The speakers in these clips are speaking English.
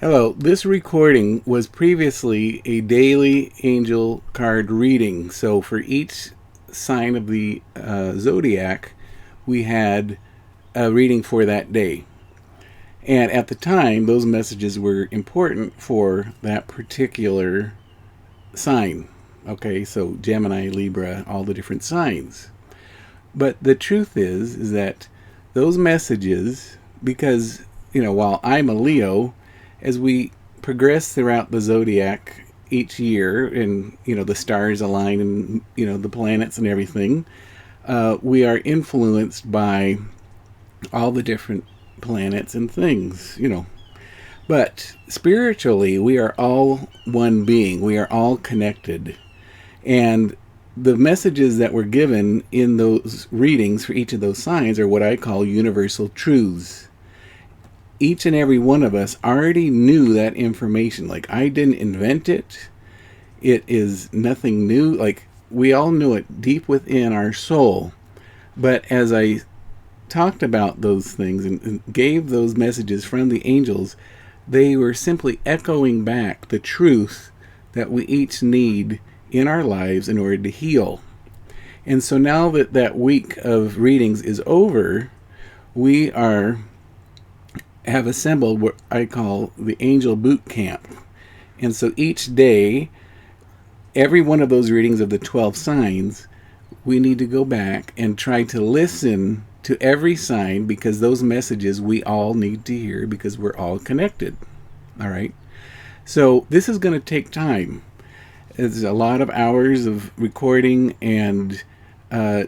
Hello, this recording was previously a daily angel card reading. So for each sign of the zodiac, we had a reading for that day. And at the time, those messages were important for that particular sign. Okay, so Gemini, Libra, all the different signs. But the truth is that those messages, because, while I'm a Leo, as we progress throughout the zodiac each year and the stars align and the planets and everything, we are influenced by all the different planets and things. But spiritually, we are all one being. We are all connected. And the messages that were given in those readings for each of those signs are what I call universal truths. Each and every one of us already knew that information. Like, I didn't invent it. It is nothing new. Like, we all knew it deep within our soul. But as I talked about those things and gave those messages from the angels, they were simply echoing back the truth that we each need in our lives in order to heal. And so now that that week of readings is over, we have assembled what I call the Angel Bootcamp. And so each day, every one of those readings of the 12 signs, we need to go back and try to listen to every sign, because those messages we all need to hear because we're all connected. All right? So this is going to take time. It's a lot of hours of recording, and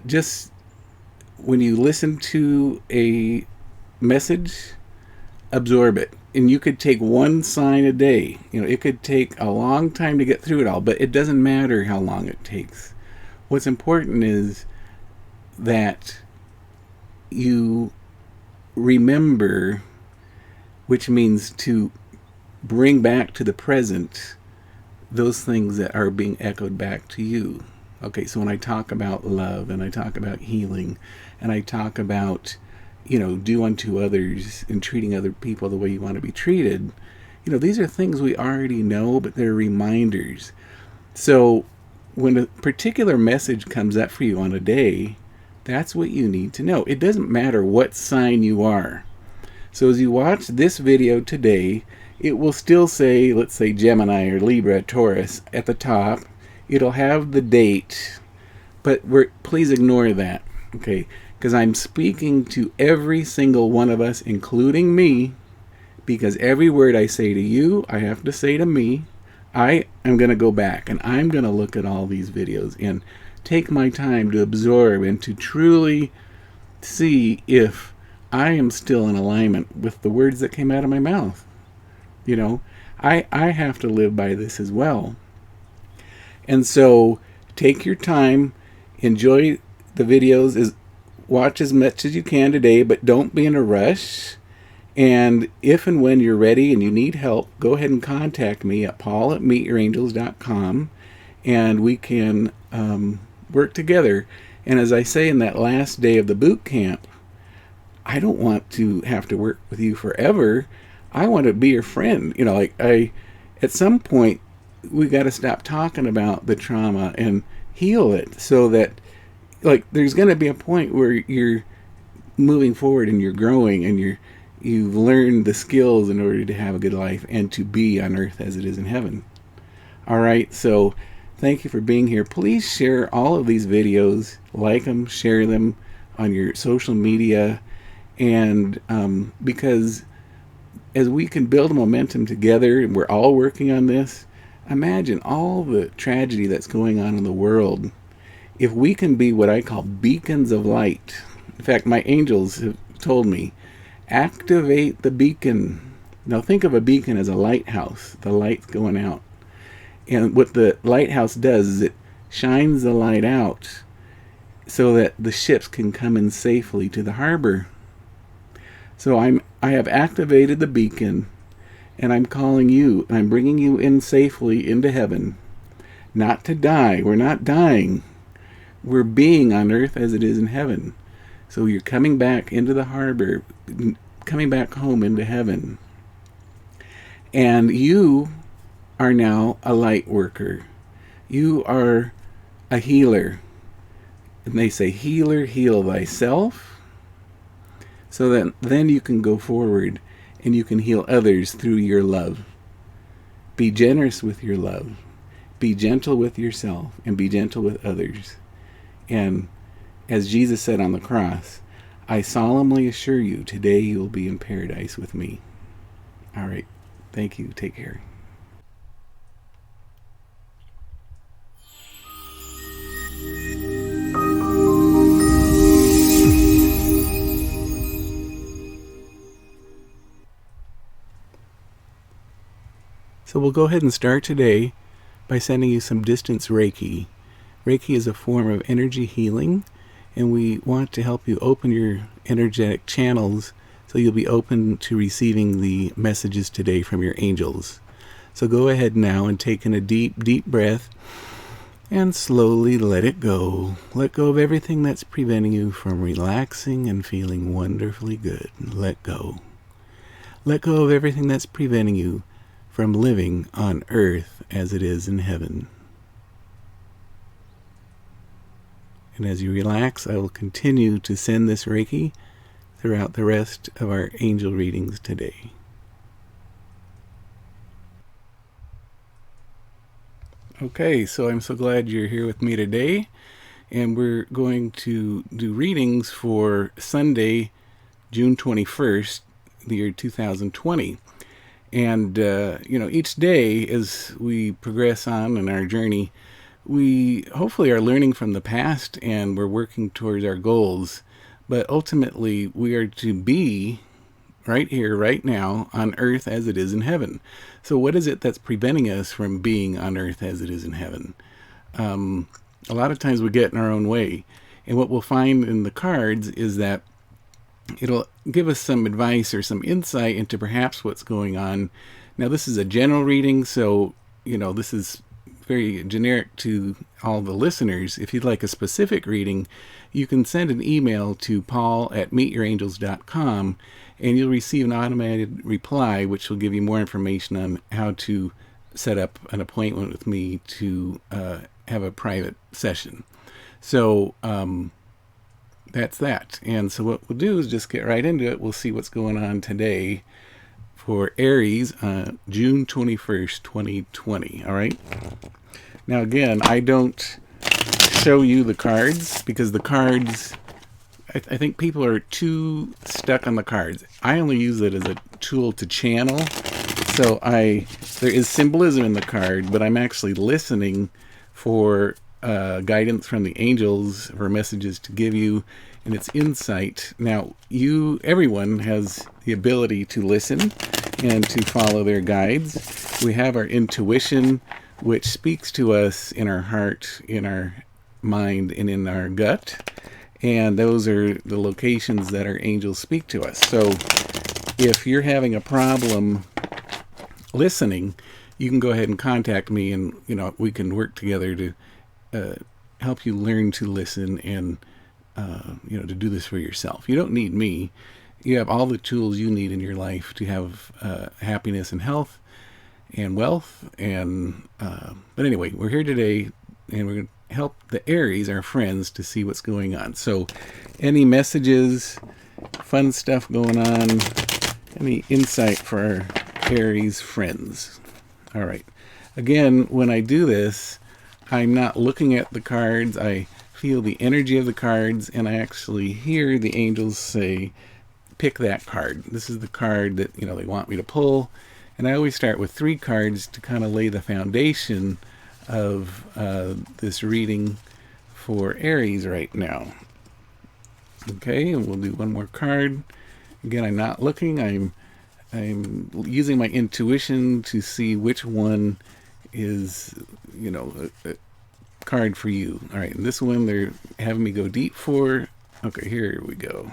just when you listen to a message, absorb it. And you could take one sign a day. It could take a long time to get through it all, but it doesn't matter how long it takes. What's important is that you remember, which means to bring back to the present those things that are being echoed back to you. Okay, so when I talk about love and I talk about healing and I talk about do unto others and treating other people the way you want to be treated. These are things we already know, but they're reminders. So when a particular message comes up for you on a day, that's what you need to know. It doesn't matter what sign you are. So as you watch this video today, it will still say, let's say Gemini or Libra, Taurus at the top. It'll have the date, but please ignore that, okay? Because I'm speaking to every single one of us, including me, because every word I say to you, I have to say to me. I am going to go back and I'm going to look at all these videos and take my time to absorb and to truly see if I am still in alignment with the words that came out of my mouth. I have to live by this as well. And so take your time, enjoy the videos, watch as much as you can today, but don't be in a rush. And if and when you're ready and you need help, go ahead and contact me at paul@meetyourangels.com, and we can work together. And as I say in that last day of the boot camp, I don't want to have to work with you forever. I want to be your friend. At some point, we got to stop talking about the trauma and heal it, so that there's going to be a point where you're moving forward and you're growing and you've learned the skills in order to have a good life and to be on earth as it is in heaven. All right, so thank you for being here. Please share all of these videos, like them, share them on your social media, and because as we can build momentum together, and we're all working on this, imagine all the tragedy that's going on in the world. If we can be what I call beacons of light. In fact, my angels have told me, activate the beacon. Now think of a beacon as a lighthouse. The light's going out. And what the lighthouse does is it shines the light out so that the ships can come in safely to the harbor. So I have activated the beacon, and I'm calling you, and I'm bringing you in safely into heaven. Not to die. We're not dying. We're being on earth as it is in heaven. So you're coming back into the harbor, coming back home into heaven. And you are now a light worker. You are a healer. And they say, healer, heal thyself. So that then you can go forward and you can heal others through your love. Be generous with your love. Be gentle with yourself and be gentle with others. And as Jesus said on the cross, I solemnly assure you, today you will be in paradise with me. All right. Thank you. Take care. So we'll go ahead and start today by sending you some distance Reiki. Reiki is a form of energy healing, and we want to help you open your energetic channels so you'll be open to receiving the messages today from your angels. So go ahead now and take in a deep, deep breath and slowly let it go. Let go of everything that's preventing you from relaxing and feeling wonderfully good. Let go. Let go of everything that's preventing you from living on earth as it is in heaven. And as you relax, I will continue to send this Reiki throughout the rest of our angel readings today. Okay, so I'm so glad you're here with me today, and we're going to do readings for Sunday, June 21st, the year 2020. And, each day as we progress on in our journey, we hopefully are learning from the past and we're working towards our goals. But ultimately, we are to be right here, right now, on earth as it is in heaven. So what is it that's preventing us from being on earth as it is in heaven? A lot of times we get in our own way. And what we'll find in the cards is that it'll give us some advice or some insight into perhaps what's going on. Now, this is a general reading, so, this is very generic to all the listeners. If you'd like a specific reading, you can send an email to paul@meetyourangels.com, and you'll receive an automated reply, which will give you more information on how to set up an appointment with me to have a private session. So, that's that. And so what we'll do is just get right into it. We'll see what's going on today for Aries on June 21st, 2020. All right. Now, again, I don't show you the cards because the cards, I think people are too stuck on the cards. I only use it as a tool to channel. So there is symbolism in the card, but I'm actually listening for guidance from the angels, for messages to give you, and it's insight. Now, everyone has the ability to listen and to follow their guides. We have our intuition, which speaks to us in our heart, in our mind, and in our gut. And those are the locations that our angels speak to us. So if you're having a problem listening, you can go ahead and contact me, and we can work together to help you learn to listen and to do this for yourself. You don't need me. You have all the tools you need in your life to have happiness and health and wealth. And but anyway, we're here today, and we're going to help the Aries, our friends, to see what's going on. So, any messages, fun stuff going on, any insight for our Aries friends? All right. Again, when I do this, I'm not looking at the cards. I feel the energy of the cards, and I actually hear the angels say, pick that card. This is the card that they want me to pull. And I always start with 3 cards to kind of lay the foundation of this reading for Aries right now. Okay, and we'll do one more card. Again, I'm not looking. I'm using my intuition to see which one is, a card for you. All right, and this one they're having me go deep for. Okay, here we go.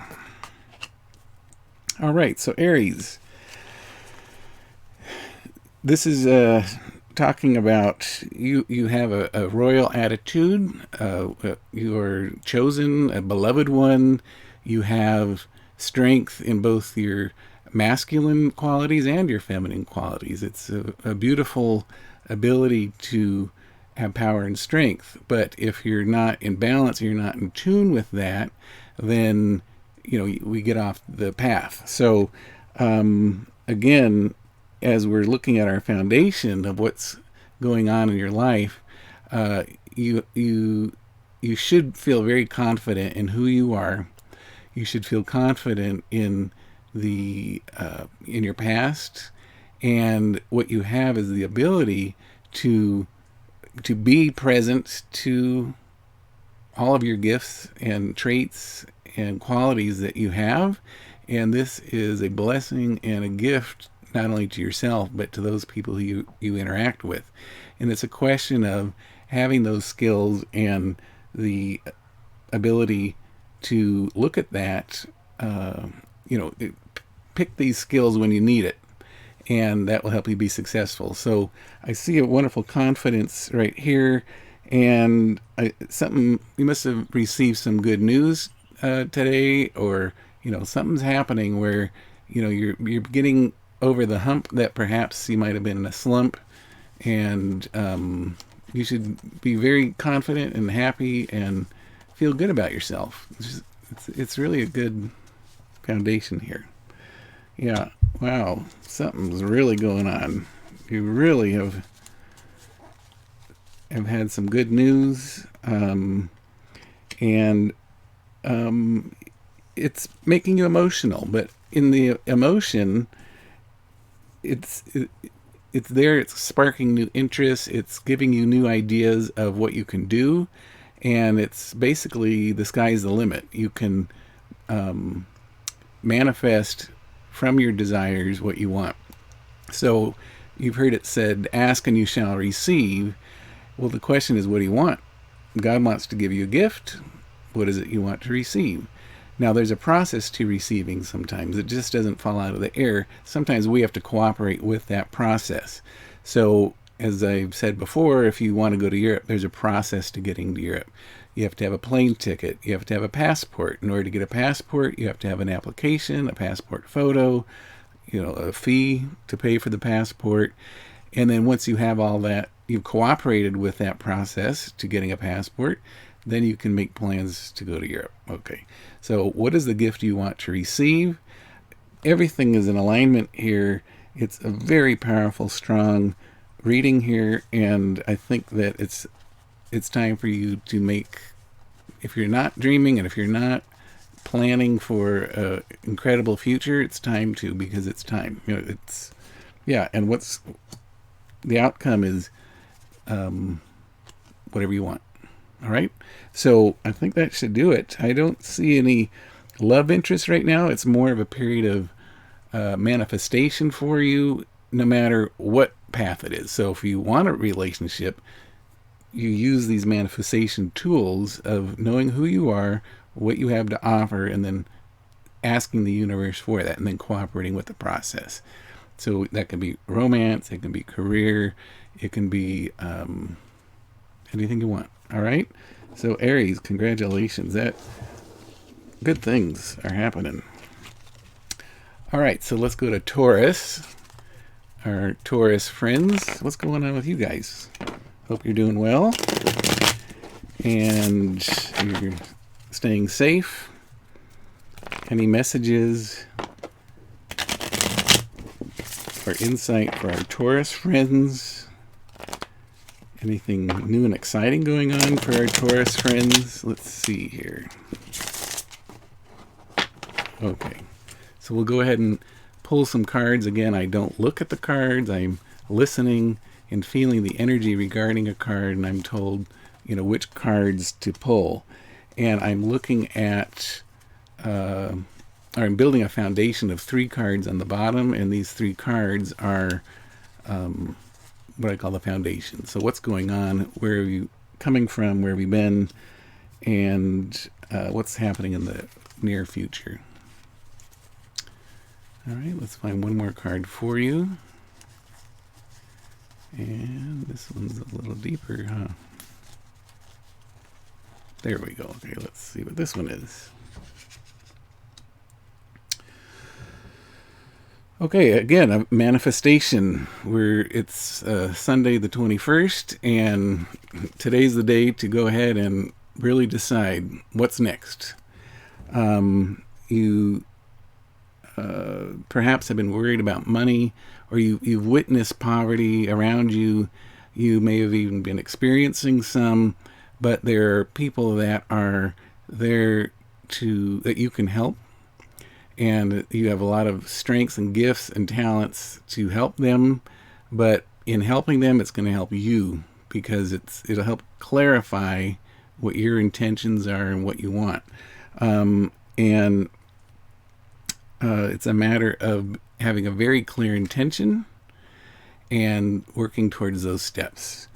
All right, so Aries. This is talking about you have a royal attitude. You are chosen, a beloved one. You have strength in both your masculine qualities and your feminine qualities. It's a beautiful ability to have power and strength. But if you're not in balance, you're not in tune with that, then we get off the path. So again, as we're looking at our foundation of what's going on in your life, you should feel very confident in who you are. You should feel confident in in your past, and what you have is the ability to be present to all of your gifts and traits and qualities that you have. And this is a blessing and a gift, not only to yourself, but to those people who you interact with. And it's a question of having those skills and the ability to look at that, pick these skills when you need it, and that will help you be successful. So I see a wonderful confidence right here, and you must have received some good news today, or something's happening where you're getting over the hump that perhaps you might have been in a slump, and you should be very confident and happy and feel good about yourself. It's really a good foundation here. Yeah, wow, something's really going on. You really have had some good news, and it's making you emotional. But in the emotion, it's there. It's sparking new interests. It's giving you new ideas of what you can do, and it's basically the sky's the limit. You can manifest from your desires what you want. So you've heard it said, ask and you shall receive. Well, the question is, what do you want? God wants to give you a gift. What is it you want to receive? Now, there's a process to receiving sometimes. It just doesn't fall out of the air. Sometimes we have to cooperate with that process. So, as I've said before, if you want to go to Europe, there's a process to getting to Europe. You have to have a plane ticket. You have to have a passport. In order to get a passport, you have to have an application, a passport photo, a fee to pay for the passport. And then once you have all that, you've cooperated with that process to getting a passport, then you can make plans to go to Europe. Okay, so what is the gift you want to receive? Everything is in alignment here. It's a very powerful, strong reading here, and I think that it's time for you to make, if you're not dreaming and if you're not planning for an incredible future, it's time to, because it's time. And what's the outcome is whatever you want. All right. So I think that should do it. I don't see any love interest right now. It's more of a period of manifestation for you, no matter what path it is. So if you want a relationship, you use these manifestation tools of knowing who you are, what you have to offer, and then asking the universe for that, and then cooperating with the process. So that can be romance, it can be career, it can be anything you want. All right. So Aries, congratulations. Good things are happening. All right. So let's go to Taurus. Our Taurus friends, what's going on with you guys? Hope you're doing well and you're staying safe. Any messages or insight for our Taurus friends? Anything new and exciting going on for our Taurus friends? Let's see here. Okay, so we'll go ahead and pull some cards. Again, I don't look at the cards. I'm listening and feeling the energy regarding a card, and I'm told, which cards to pull. And I'm looking at, or I'm building a foundation of 3 cards on the bottom, and these 3 cards are what I call the foundation. So what's going on? Where are you coming from? Where have you been? And what's happening in the near future? All right, let's find one more card for you. And this one's a little deeper, huh? There we go. Okay, let's see what this one is. Okay, again, a manifestation. It's Sunday the 21st, and today's the day to go ahead and really decide what's next. You perhaps have been worried about money, or you've witnessed poverty around you. You may have even been experiencing some, but there are people that are there that you can help, and you have a lot of strengths and gifts and talents to help them. But in helping them, it's going to help you, because it'll help clarify what your intentions are and what you want. And it's a matter of having a very clear intention and working towards those steps.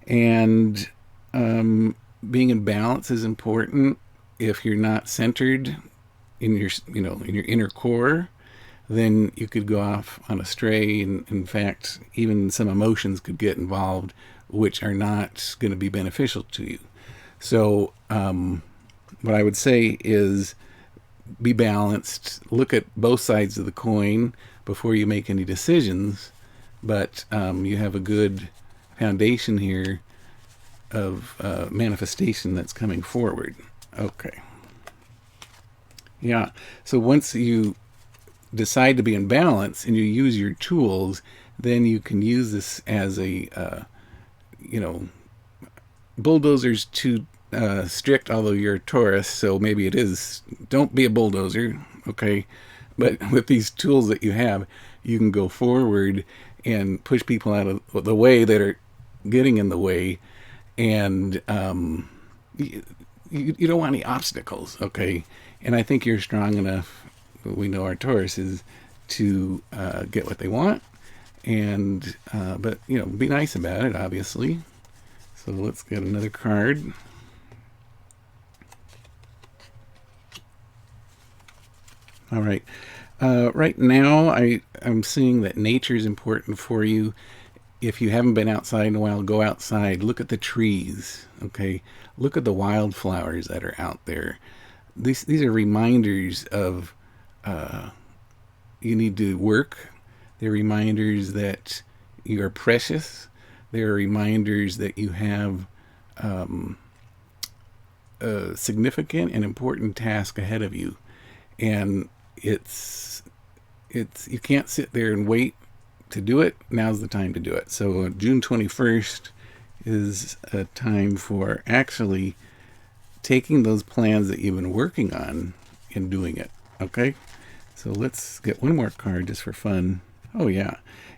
And being in balance is important. If you're not centered in your inner core, then you could go off on a stray, and in fact, even some emotions could get involved, which are not going to be beneficial to you. So what I would say is be balanced. Look at both sides of the coin before you make any decisions. But you have a good foundation here of manifestation that's coming forward. Okay. Yeah. So once you decide to be in balance and you use your tools, then you can use this as a, bulldozer's too strict, although you're a Taurus, so maybe it is. Don't be a bulldozer, okay? But with these tools that you have, you can go forward and push people out of the way that are getting in the way, and you don't want any obstacles, okay? And I think you're strong enough, we know our Tauruses, to get what they want, and but be nice about it, obviously. So let's get another card. All right. Right now, I'm seeing that nature is important for you. If you haven't been outside in a while, go outside. Look at the trees, okay? Look at the wildflowers that are out there. These are reminders of you need to work. They're reminders that you are precious. They're reminders that you have a significant and important task ahead of you. And it's you can't sit there and wait to do it. Now's the time to do it. So June 21st is a time for actually taking those plans that you've been working on and doing it. Okay, so let's get one more card just for fun. Oh yeah,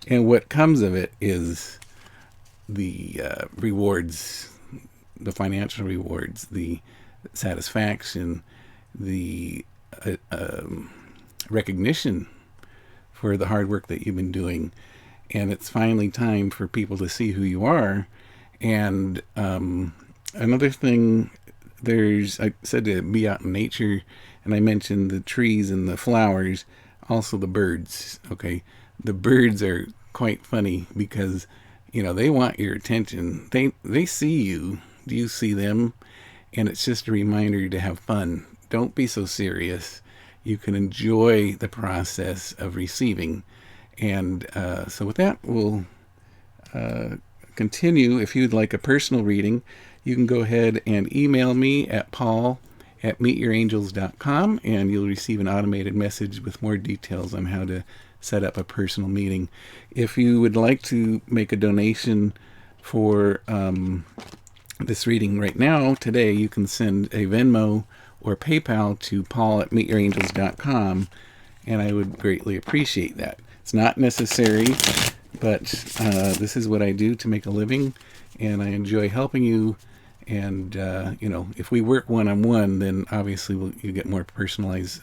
and what comes of it is the rewards, the financial rewards, the satisfaction, the recognition for the hard work that you've been doing. And it's finally time for people to see who you are. And another thing, I said to be out in nature, and I mentioned the trees and the flowers, also the birds. Okay, the birds are quite funny because they want your attention. They see you. Do you see them? And it's just a reminder to have fun. Don't be so serious. You can enjoy the process of receiving. And so with that, we'll continue. If you'd like a personal reading, you can go ahead and email me at paul@meetyourangels.com, and you'll receive an automated message with more details on how to set up a personal meeting. If you would like to make a donation for this reading right now, today, you can send a Venmo or PayPal to paul@meetyourangels.com, and I would greatly appreciate that. It's not necessary, but this is what I do to make a living, and I enjoy helping you. And if we work one-on-one, then obviously you get more personalized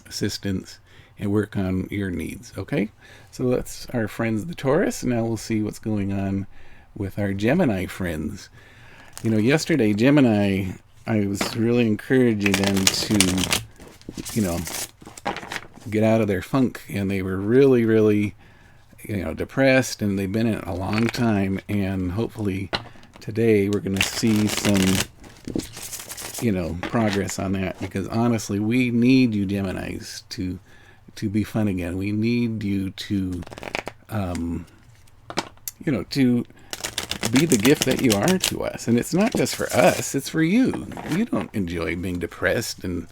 assistance and work on your needs. Okay, so that's our friends the Taurus. Now we'll see what's going on with our Gemini friends. Yesterday, Gemini, I was really encouraging them to, get out of their funk, and they were really, really, depressed, and they've been in it a long time, and hopefully today we're going to see some, progress on that, because honestly, we need you Geminis to be fun again. We need you to, to be the gift that you are to us. And it's not just for us, it's for you. You don't enjoy being depressed and,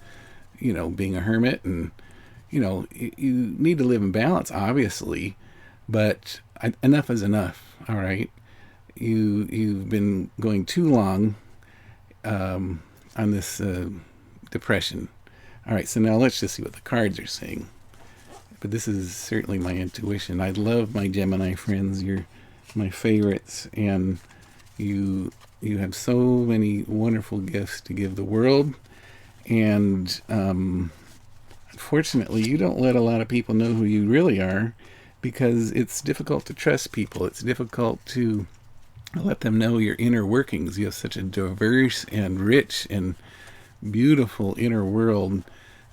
being a hermit. And, you need to live in balance, obviously. But enough is enough, all right? You've been going too long on this depression. All right, so now let's just see what the cards are saying. But this is certainly my intuition. I love my Gemini friends. You're my favorites, and you have so many wonderful gifts to give the world. And unfortunately, you don't let a lot of people know who you really are, because it's difficult to trust people. It's difficult to let them know your inner workings. You have such a diverse and rich and beautiful inner world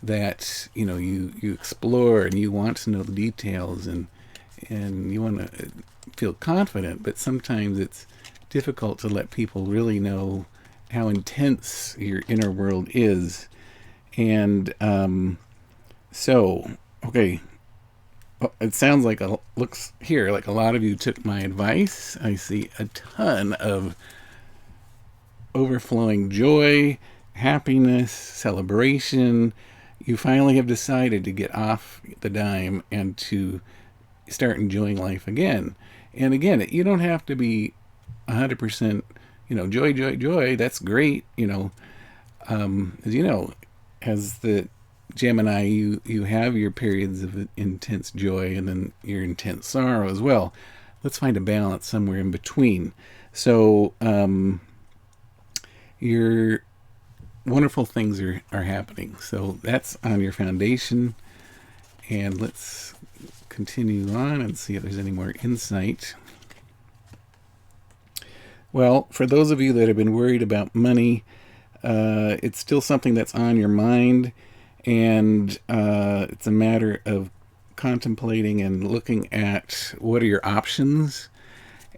that you explore, and you want to know the details, and you want to feel confident. But sometimes it's difficult to let people really know how intense your inner world is. And okay, it sounds like looks here like a lot of you took my advice. I see a ton of overflowing joy, happiness, celebration. You finally have decided to get off the dime and to start enjoying life again. And again, you don't have to be 100%, joy, joy, joy. That's great. As the Gemini, you have your periods of intense joy and then your intense sorrow as well. Let's find a balance somewhere in between. So your wonderful things are happening. So that's on your foundation. And let's continue on and see if there's any more insight. Well, for those of you that have been worried about money, it's still something that's on your mind. And it's a matter of contemplating and looking at what are your options.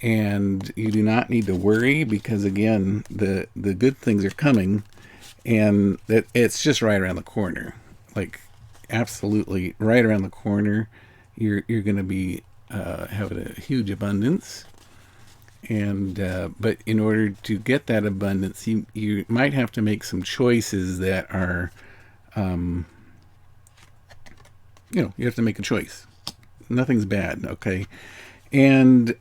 And you do not need to worry, because again, the good things are coming, and that it's just right around the corner. Like absolutely right around the corner. You're going to be having a huge abundance. And but in order to get that abundance, you might have to make some choices that are you have to make a choice. Nothing's bad, okay? And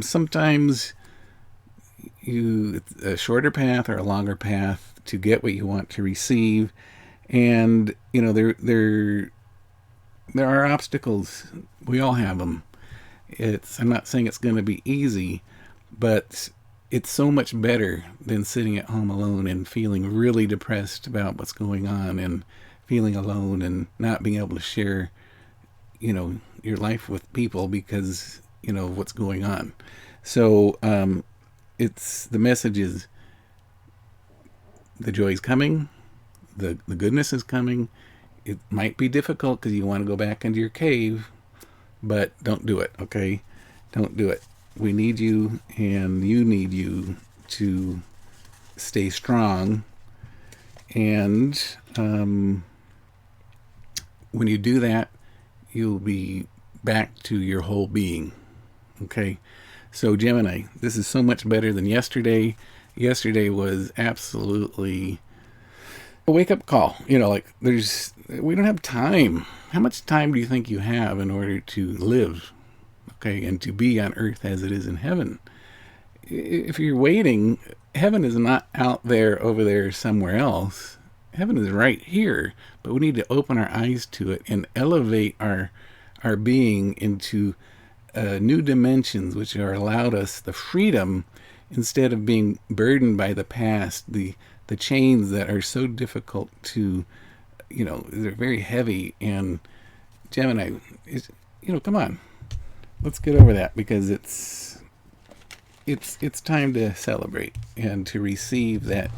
sometimes it's a shorter path or a longer path to get what you want to receive. And there are obstacles. We all have them. I'm not saying it's going to be easy, but it's so much better than sitting at home alone and feeling really depressed about what's going on, and feeling alone and not being able to share, your life with people because, of what's going on. So the message is the joy is coming, the goodness is coming. It might be difficult because you want to go back into your cave, but don't do it, okay? Don't do it. We need you, and you need you to stay strong. And when you do that, you'll be back to your whole being, okay? So Gemini, this is so much better than yesterday. Yesterday was absolutely a wake-up call. We don't have time. How much time do you think you have in order to live, okay, and to be on earth as it is in heaven? If you're waiting, heaven is not out there, over there, somewhere else. Heaven is right here, but we need to open our eyes to it and elevate our being into new dimensions, which are allowed us the freedom, instead of being burdened by the past, the chains that are so difficult to, they're very heavy. And Gemini is, come on, let's get over that, because it's time to celebrate and to receive that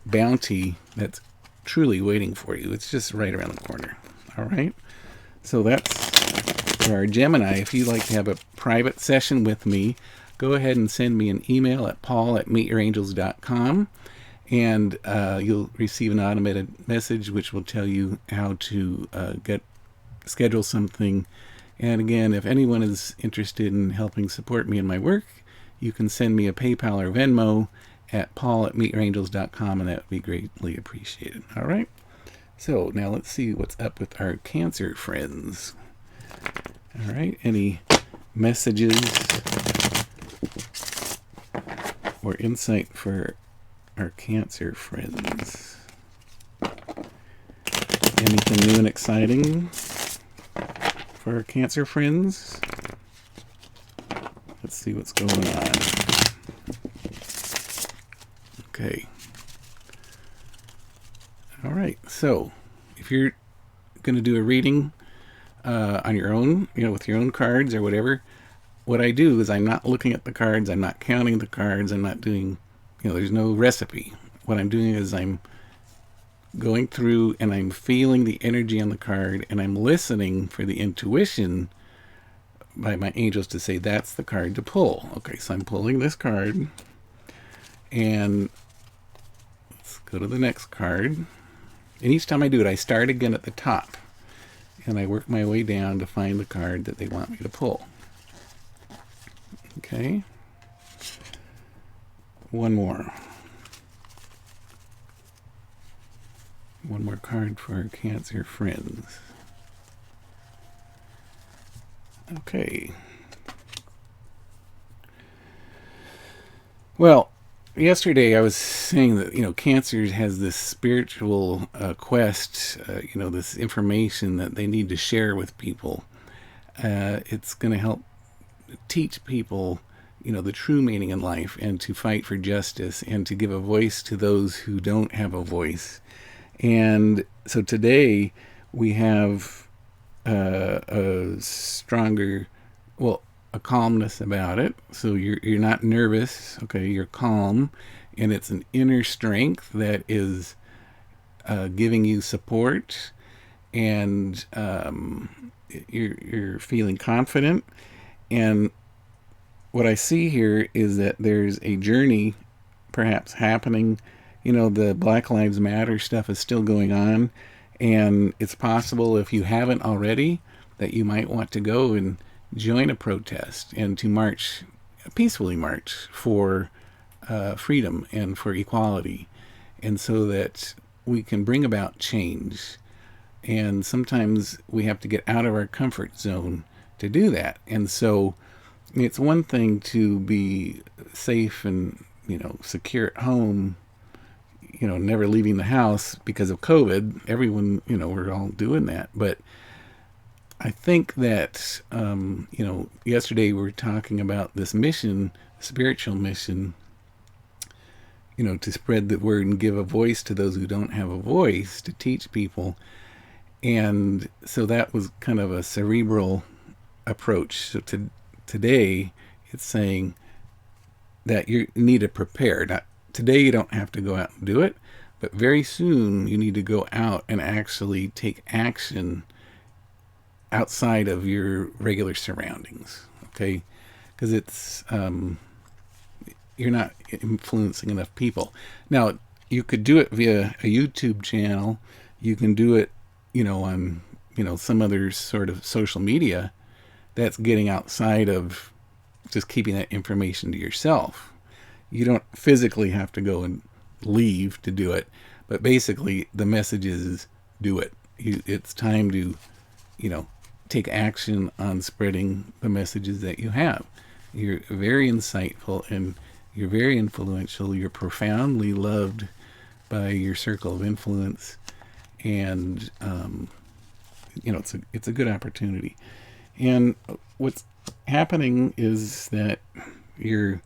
bounty that's truly waiting for you. It's just right around the corner. All right. So that's for our Gemini. If you'd like to have a private session with me, go ahead and send me an email at paul@meetyourangels.com, and you'll receive an automated message which will tell you how to get schedule something. And again, if anyone is interested in helping support me in my work, you can send me a PayPal or Venmo at paul@meetyourangels.com, and that would be greatly appreciated. All right. So now let's see what's up with our Cancer friends. All right. Any messages or insight for our Cancer friends? Anything new and exciting for our Cancer friends? Let's see what's going on. Okay. All right. So if you're going to do a reading on your own, with your own cards or whatever, what I do is I'm not looking at the cards. I'm not counting the cards. I'm not doing, there's no recipe. What I'm doing is I'm going through and I'm feeling the energy on the card, and I'm listening for the intuition by my angels to say that's the card to pull. Okay, so I'm pulling this card, and let's go to the next card. And each time I do it, I start again at the top, and I work my way down to find the card that they want me to pull. Okay. One more card for our Cancer friends. Okay. Well, yesterday I was saying that, Cancer has this spiritual quest, this information that they need to share with people. It's going to help teach people, the true meaning in life, and to fight for justice, and to give a voice to those who don't have a voice. And so today we have a stronger, a calmness about it. So you're not nervous, okay? You're calm, and it's an inner strength that is giving you support, and you're feeling confident. And what I see here is that there's a journey perhaps happening. The Black Lives Matter stuff is still going on, and it's possible, if you haven't already, that you might want to go and join a protest and to march, peacefully march for freedom and for equality, and so that we can bring about change. And sometimes we have to get out of our comfort zone to do that. And so it's one thing to be safe and, secure at home, never leaving the house because of COVID. Everyone, we're all doing that. But I think that, yesterday we were talking about this mission, spiritual mission, to spread the word and give a voice to those who don't have a voice, to teach people. And so that was kind of a cerebral approach. So today it's saying that you need to prepare. Not today, you don't have to go out and do it, but very soon you need to go out and actually take action outside of your regular surroundings. Okay, because it's you're not influencing enough people. Now, you could do it via a YouTube channel. You can do it, on, some other sort of social media. That's getting outside of just keeping that information to yourself. You don't physically have to go and leave to do it, but basically the message is do it. It's time to, take action on spreading the messages that you have. You're very insightful, and you're very influential. You're profoundly loved by your circle of influence, and it's a good opportunity. And what's happening is that you're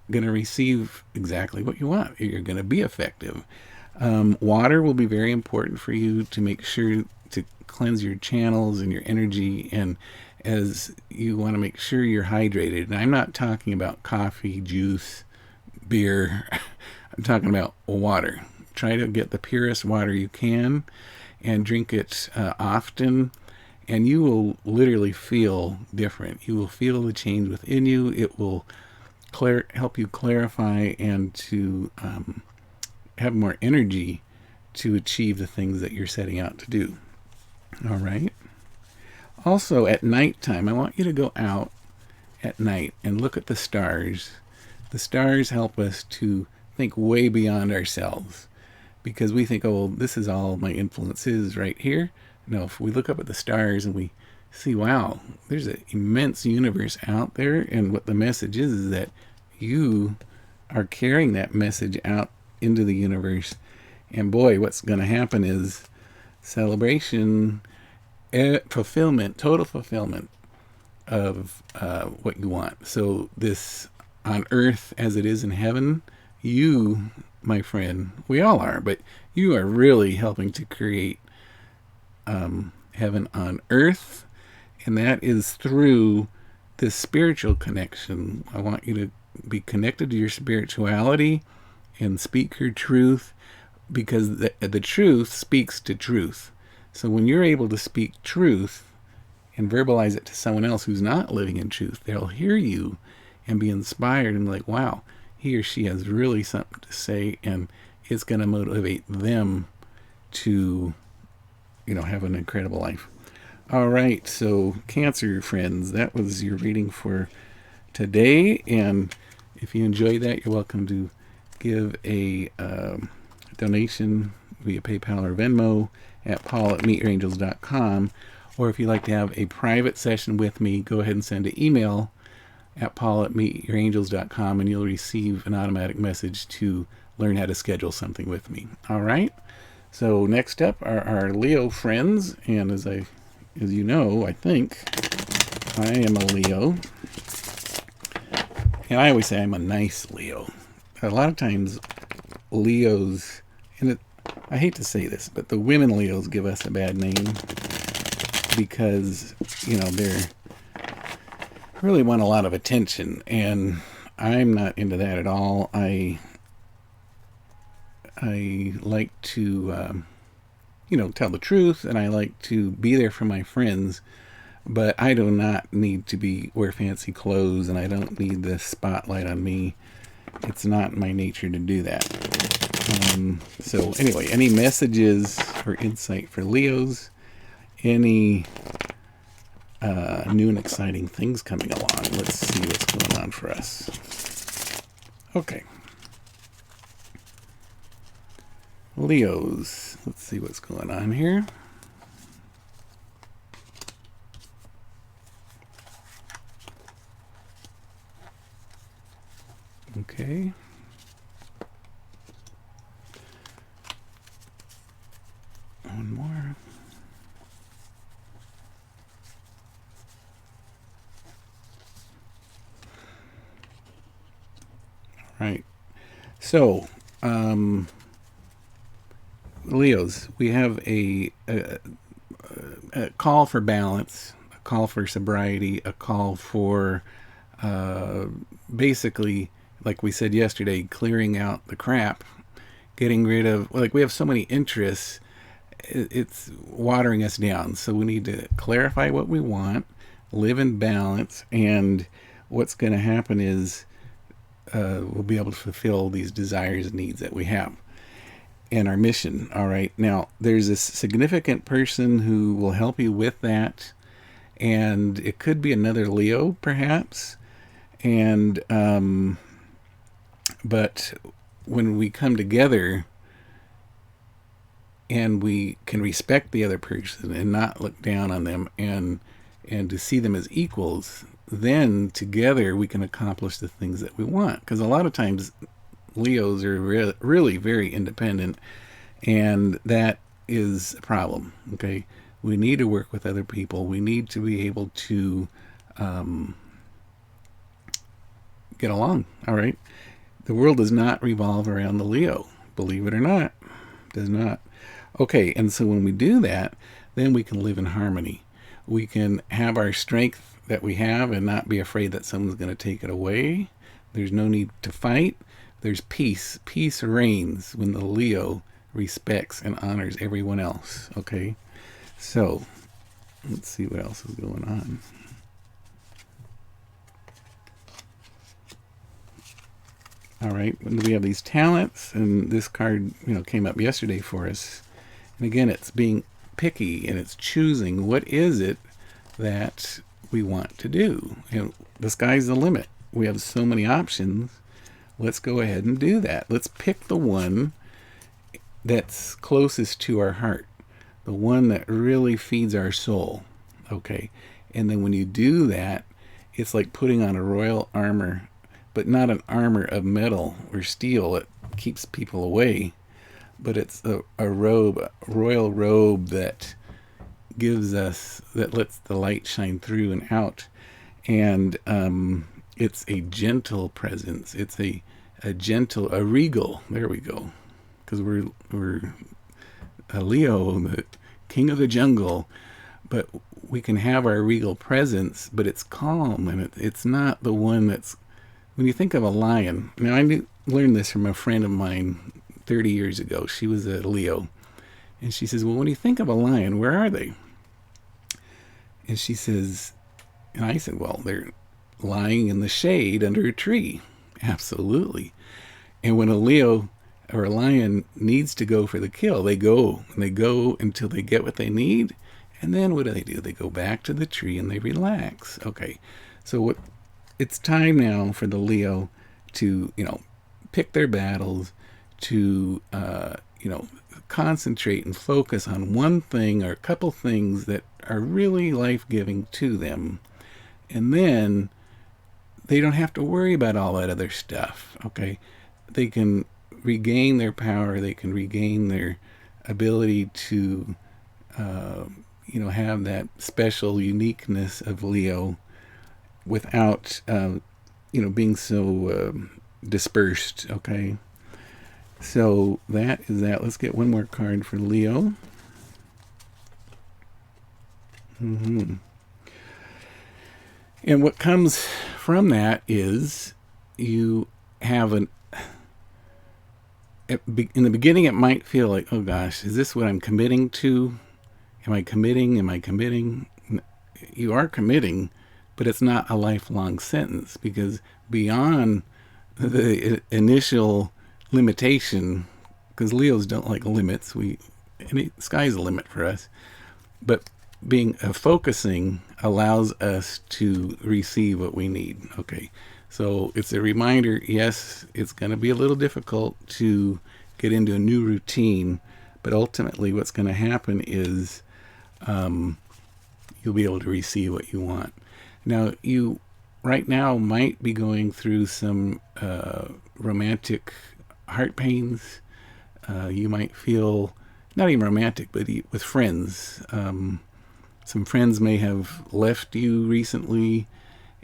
going to receive exactly what you want. You're going to be effective. Water will be very important for you to make sure to cleanse your channels and your energy, and as you want to make sure you're hydrated. And I'm not talking about coffee, juice, beer. I'm talking about water. Try to get the purest water you can and drink it often, and you will literally feel different. You will feel the change within you. It will help you clarify and to have more energy to achieve the things that you're setting out to do. All right. Also, at nighttime, I want you to go out at night and look at the stars. The stars help us to think way beyond ourselves, because we think, oh, this is all my influence is right here. No, if we look up at the stars and we see, wow, there's an immense universe out there, and what the message is that you are carrying that message out into the universe. And boy, what's going to happen is celebration, fulfillment, total fulfillment of what you want. So this on earth as it is in heaven, you, my friend, we all are, but you are really helping to create heaven on earth, and that is through this spiritual connection. I want you to be connected to your spirituality and speak your truth, because the truth speaks to truth. So when you're able to speak truth and verbalize it to someone else who's not living in truth, they'll hear you and be inspired and be like, wow, he or she has really something to say, and it's going to motivate them to, have an incredible life. All right, so Cancer friends, that was your reading for today, and if you enjoyed that, you're welcome to give a donation via PayPal or Venmo at paul@meetyourangels.com, or if you'd like to have a private session with me, go ahead and send an email at paul@meetyourangels.com, and you'll receive an automatic message to learn how to schedule something with me. All right, so next up are our Leo friends, and as you know, I think I am a Leo, and I always say I'm a nice Leo. A lot of times Leos, and I hate to say this, but the women Leos give us a bad name because, they're really want a lot of attention, and I'm not into that at all. I like to, tell the truth, and I like to be there for my friends, but I do not need to wear fancy clothes, and I don't need the spotlight on me. It's not my nature to do that. So anyway, any messages or insight for Leos? Any new and exciting things coming along? Let's see what's going on for us. Okay. Leos, let's see what's going on here. Okay. One more. All right. So, Leos, we have a call for balance, a call for sobriety, a call for basically, like we said yesterday, clearing out the crap, getting rid of, we have so many interests, it's watering us down. So we need to clarify what we want, live in balance, and what's going to happen is we'll be able to fulfill these desires and needs that we have and our mission. All right, now there's a significant person who will help you with that, and it could be another Leo perhaps, and but when we come together and we can respect the other person and not look down on them, and to see them as equals, then together we can accomplish the things that we want. Because a lot of times Leos are really very independent, and that is a problem. Okay, we need to work with other people. We need to be able to get along. All right, the world does not revolve around the Leo, believe it or not. It does not. Okay, and so when we do that, then we can live in harmony. We can have our strength that we have and not be afraid that someone's going to take it away. There's no need to fight. There's peace. Peace reigns when the Leo respects and honors everyone else. Okay, so let's see what else is going on. All right, we have these talents, and this card, came up yesterday for us. And again, it's being picky, and it's choosing what is it that we want to do. The sky's the limit. We have so many options. Let's go ahead and do that. Let's pick the one that's closest to our heart, the one that really feeds our soul. Okay. And then when you do that, it's like putting on a royal armor, but not an armor of metal or steel that keeps people away, but it's a robe, a royal robe that lets the light shine through and out. And it's a gentle presence. It's a regal. There we go. Because we're a Leo, the king of the jungle, but we can have our regal presence, but it's calm, and it's not the one that's, when you think of a lion. Now, I learned this from a friend of mine 30 years ago. She was a Leo, and she says, well, when you think of a lion, where are they? And she says, and I said, well, they're lying in the shade under a tree. Absolutely. And when a Leo or a lion needs to go for the kill, they go, and they go until they get what they need. And then what do? They go back to the tree and they relax. Okay. So it's time now for the Leo to, pick their battles, to, concentrate and focus on one thing or a couple things that are really life-giving to them. And then they don't have to worry about all that other stuff. Okay. They can regain their power. They can regain their ability to, have that special uniqueness of Leo without, being so dispersed. Okay. So that is that. Let's get one more card for Leo. And what comes from that is you have in the beginning, it might feel like, oh gosh, is this what I'm committing to? Am I committing? You are committing, but it's not a lifelong sentence, because beyond the initial limitation, because Leos don't like limits, sky's the limit for us, but focusing allows us to receive what we need. Okay. So it's a reminder, yes, it's going to be a little difficult to get into a new routine, but ultimately what's going to happen is you'll be able to receive what you want. Now, you right now might be going through some romantic heart pains. You might feel, not even romantic, but with friends. Some friends may have left you recently,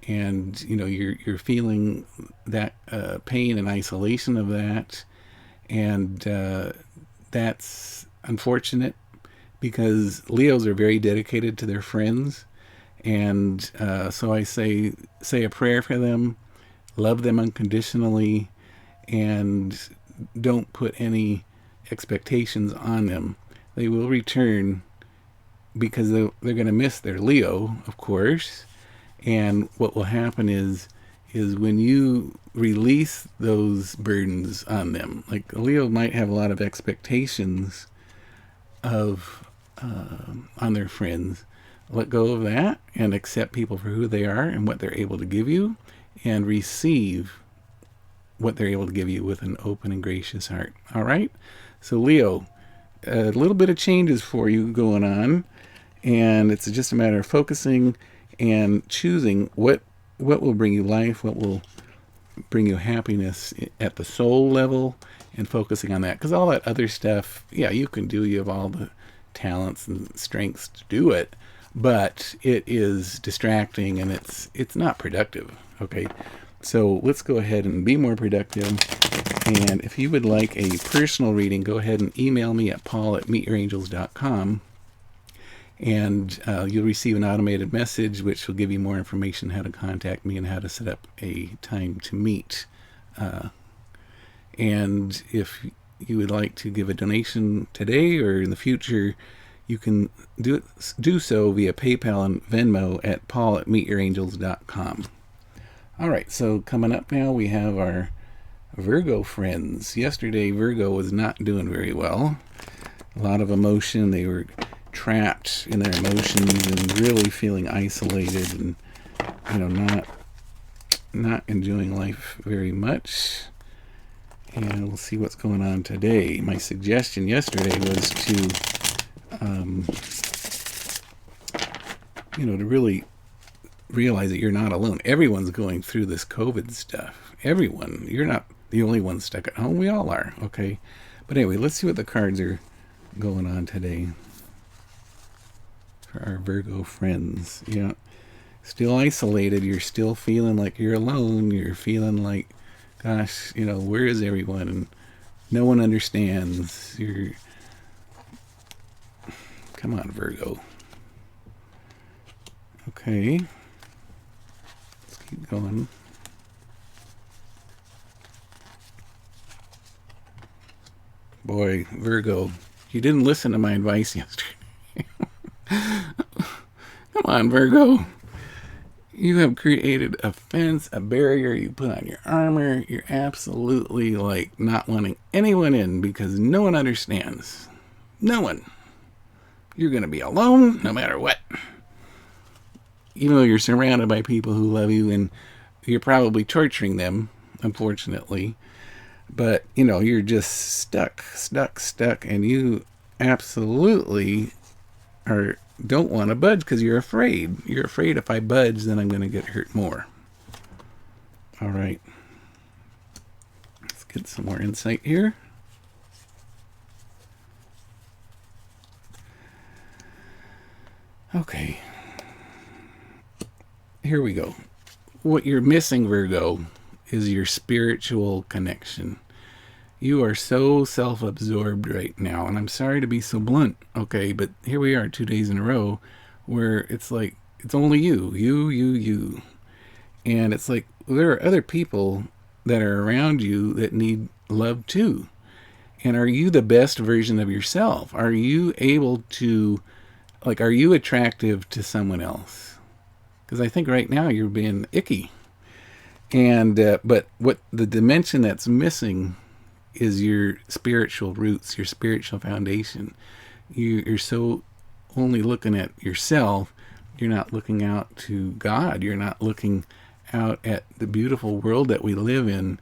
and you're feeling that pain and isolation of that, and that's unfortunate, because Leos are very dedicated to their friends, and so I say a prayer for them, love them unconditionally, and don't put any expectations on them. They will return, because they're going to miss their Leo, of course. And what will happen is when you release those burdens on them, like a Leo might have a lot of expectations on their friends, let go of that and accept people for who they are and what they're able to give you, and receive what they're able to give you with an open and gracious heart. All right. So Leo, a little bit of changes for you going on, and it's just a matter of focusing and choosing what will bring you life, what will bring you happiness at the soul level, and focusing on that. Because all that other stuff, yeah, you can do. You have all the talents and strengths to do it, but it is distracting and it's not productive. Okay, so let's go ahead and be more productive. And if you would like a personal reading, go ahead and email me at paul@meetyourangels.com. And you'll receive an automated message which will give you more information how to contact me and how to set up a time to meet. And if you would like to give a donation today or in the future, you can do so via PayPal and Venmo at paul@meetyourangels.com. All right, so coming up now, we have our Virgo friends. Yesterday, Virgo was not doing very well. A lot of emotion. They were trapped in their emotions and really feeling isolated and, not enjoying life very much. And we'll see what's going on today. My suggestion yesterday was to, to really realize that you're not alone. Everyone's going through this COVID stuff. Everyone. You're not the only one stuck at home. We all are, okay? But anyway, let's see what the cards are going on today for our Virgo friends. Yeah. Still isolated. You're still feeling like you're alone. You're feeling like, gosh, where is everyone? And no one understands. Come on, Virgo. Okay. Let's keep going. Boy, Virgo, you didn't listen to my advice yesterday. Come on, Virgo. You have created a fence, a barrier. You put on your armor. You're absolutely like not wanting anyone in because no one understands. No one. You're going to be alone no matter what. Even though you're surrounded by people who love you and you're probably torturing them, unfortunately. But, you're just stuck, and you absolutely don't want to budge because you're afraid. You're afraid if I budge, then I'm going to get hurt more. All right. Let's get some more insight here. Okay. Here we go. What you're missing, Virgo, is your spiritual connection. You are so self-absorbed right now, and I'm sorry to be so blunt, okay, but here we are 2 days in a row where it's like, it's only you. And it's like, there are other people that are around you that need love too. And are you the best version of yourself? Are you able to, are you attractive to someone else? Because I think right now you're being icky. And, but what the dimension that's missing is your spiritual roots, your spiritual foundation. You're so only looking at yourself. You're not looking out to God. You're not looking out at the beautiful world that we live in.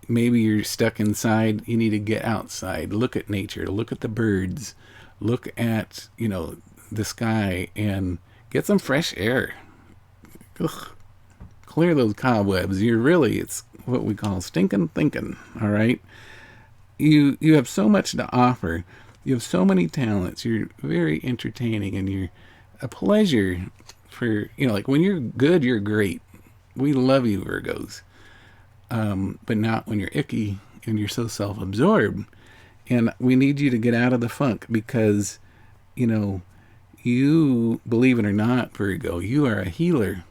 Maybe you're stuck inside. You need to get outside. Look at nature. Look at the birds. Look at, the sky and get some fresh air. Ugh. Clear those cobwebs. It's what we call stinking thinking, all right? You have so much to offer. You have so many talents. You're very entertaining, and you're a pleasure for, when you're good, you're great. We love you, Virgos. But not when you're icky and you're so self-absorbed. And we need you to get out of the funk because, you, believe it or not, Virgo, you are a healer.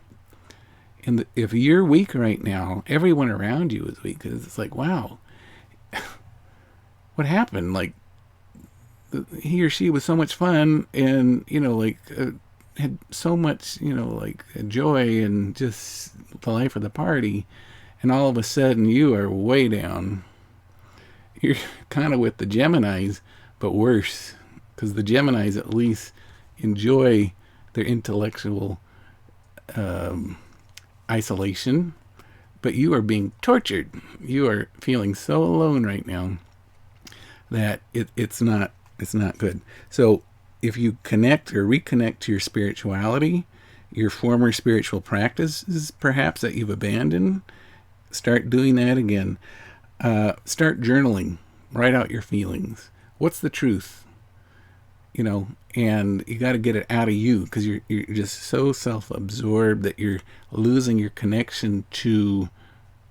And if you're weak right now, everyone around you is weak because it's like, wow, what happened? Like, he or she was so much fun and, had so much, joy and just the life of the party. And all of a sudden you are way down. You're kind of with the Geminis, but worse. Because the Geminis at least enjoy their intellectual isolation, but you are being tortured. You are feeling so alone right now that it's not good. So if you connect or reconnect to your spirituality, your former spiritual practices perhaps that you've abandoned, start doing that again. Start journaling. Write out your feelings. What's the truth? And you got to get it out of you because you're just so self-absorbed that you're losing your connection to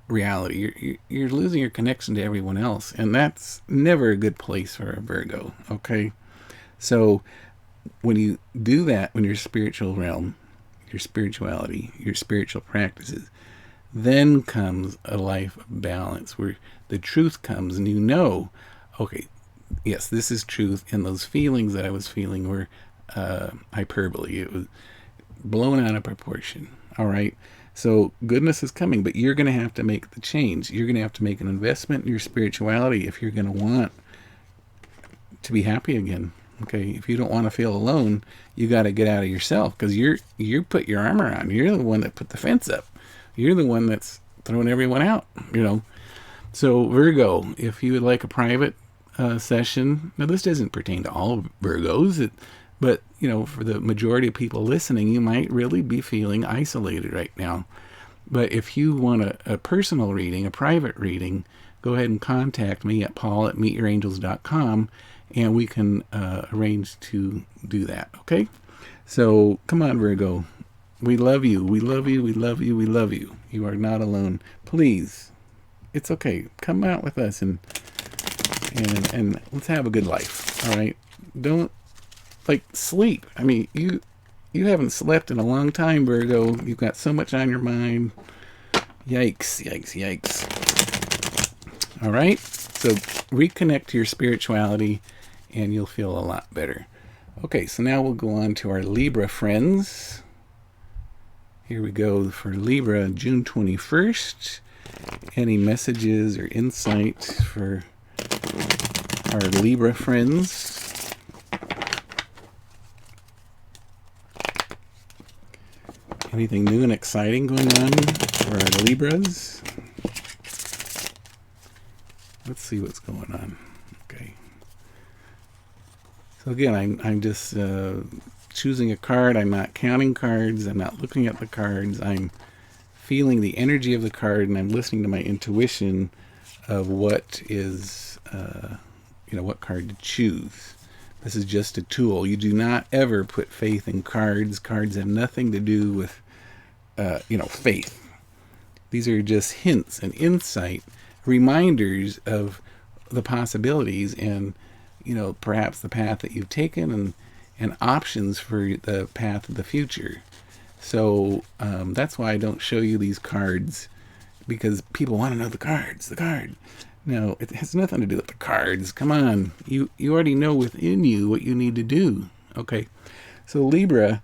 reality. You're losing your connection to everyone else, and that's never a good place for a Virgo, okay? So when you do that, when your spiritual realm, your spirituality, your spiritual practices, then comes a life of balance where the truth comes and okay, yes, this is truth, and those feelings that I was feeling were hyperbole. It was blown out of proportion, all right? So goodness is coming, but you're going to have to make the change. You're going to have to make an investment in your spirituality if you're going to want to be happy again, Okay, if you don't want to feel alone, you got to get out of yourself, because you put your armor on. You're the one that put the fence up. You're the one that's throwing everyone out. So Virgo, if you would like a private session, now this doesn't pertain to all Virgos, but for the majority of people listening, you might really be feeling isolated right now. But if you want a personal reading, a private reading, go ahead and contact me at paul@meetyourangels.com, and we can arrange to do that, okay? So come on, Virgo. We love you. We love you. We love you. We love you. You are not alone. Please, it's okay. Come out with us and let's have a good life, all right? Don't, sleep. I mean, you haven't slept in a long time, Virgo. You've got so much on your mind. Yikes, yikes, yikes. All right? So reconnect to your spirituality, and you'll feel a lot better. Okay, so now we'll go on to our Libra friends. Here we go for Libra, June 21st. Any messages or insight for our Libra friends? Anything new and exciting going on for our Libras? Let's see what's going on. Okay. So again, I'm just choosing a card. I'm not counting cards. I'm not looking at the cards. I'm feeling the energy of the card, and I'm listening to my intuition of what is, what card to choose. This is just a tool. You do not ever put faith in cards. Cards have nothing to do with, faith. These are just hints and insight, reminders of the possibilities and, perhaps the path that you've taken and options for the path of the future. So that's why I don't show you these cards, because people want to know the card. No, it has nothing to do with the cards. Come on. You already know within you what you need to do. Okay. So Libra,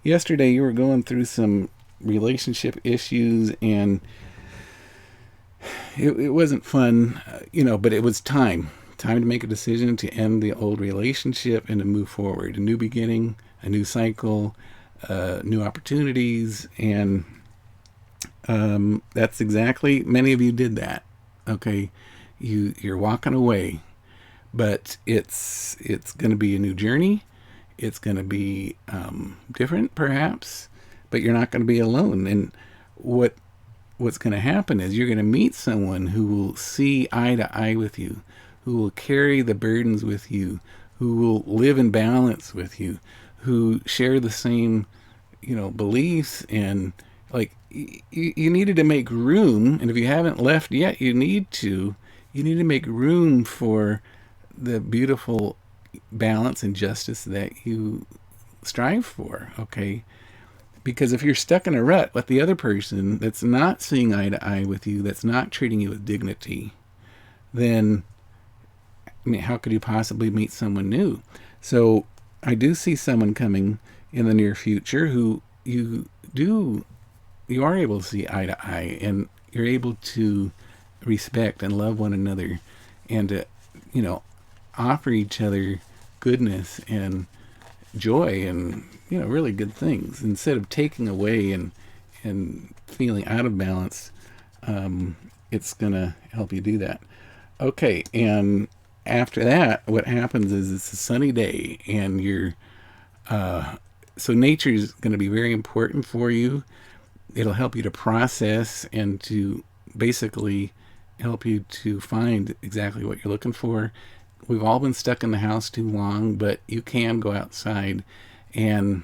yesterday you were going through some relationship issues, and it wasn't fun, but it was time to make a decision to end the old relationship and to move forward. A new beginning, a new cycle, new opportunities, and that's exactly, many of you did that. Okay. You're walking away, but it's going to be a new journey. It's going to be different, perhaps, but you're not going to be alone. And what's going to happen is you're going to meet someone who will see eye to eye with you, who will carry the burdens with you, who will live in balance with you, who share the same, beliefs. And you needed to make room. And if you haven't left yet, you need to make room for the beautiful balance and justice that you strive for, okay? Because if you're stuck in a rut with the other person that's not seeing eye to eye with you, that's not treating you with dignity, then, how could you possibly meet someone new? So I do see someone coming in the near future who you are able to see eye to eye, and you're able to respect and love one another, and to offer each other goodness and joy and really good things, instead of taking away and feeling out of balance. It's gonna help you do that. Okay, and after that, what happens is it's a sunny day, and so nature is going to be very important for you. It'll help you to process and to basically help you to find exactly what you're looking for. We've all been stuck in the house too long, but you can go outside and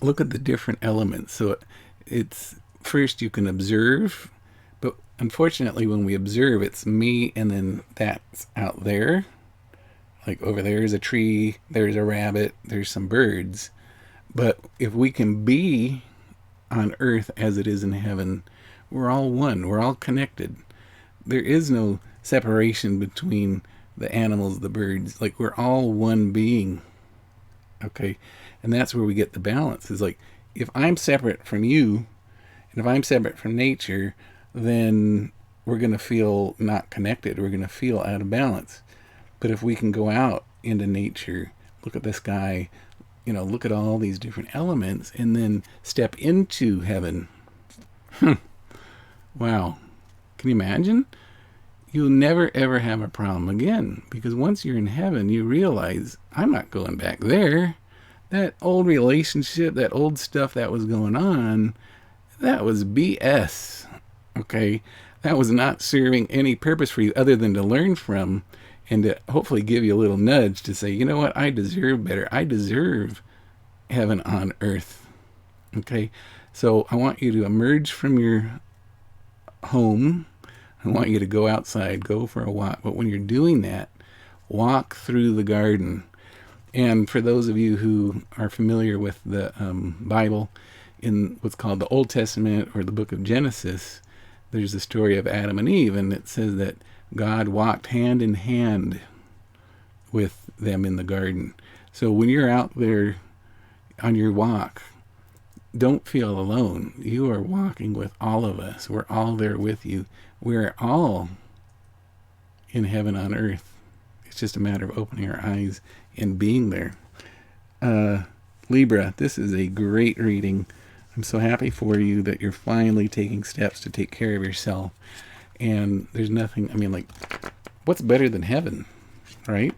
look at the different elements. So it's first you can observe, but unfortunately when we observe, it's me and then that's out there. Like over there is a tree, there's a rabbit, there's some birds. But if we can be on earth as it is in heaven, we're all one, we're all connected. There is no separation between the animals, the birds. Like, we're all one being. Okay? And that's where we get the balance. Is like, if I'm separate from you, and if I'm separate from nature, then we're going to feel not connected. We're going to feel out of balance. But if we can go out into nature, look at the sky, look at all these different elements, and then step into heaven. Wow. Can you imagine? You'll never ever have a problem again, because once you're in heaven, you realize, I'm not going back there. That old relationship, that old stuff that was going on, that was BS. Okay? That was not serving any purpose for you other than to learn from and to hopefully give you a little nudge to say, you know what, I deserve better. I deserve heaven on earth. Okay? So I want you to emerge from your home. I want you to go outside, go for a walk. But when you're doing that, walk through the garden. And for those of you who are familiar with the Bible, in what's called the Old Testament or the book of Genesis, there's the story of Adam and Eve, and it says that God walked hand in hand with them in the garden. So when you're out there on your walk, don't feel alone. You are walking with all of us. We're all there with you. We're all in heaven on earth. It's just a matter of opening our eyes and being there. Libra, this is a great reading. I'm so happy for you that you're finally taking steps to take care of yourself. And there's nothing, what's better than heaven, right?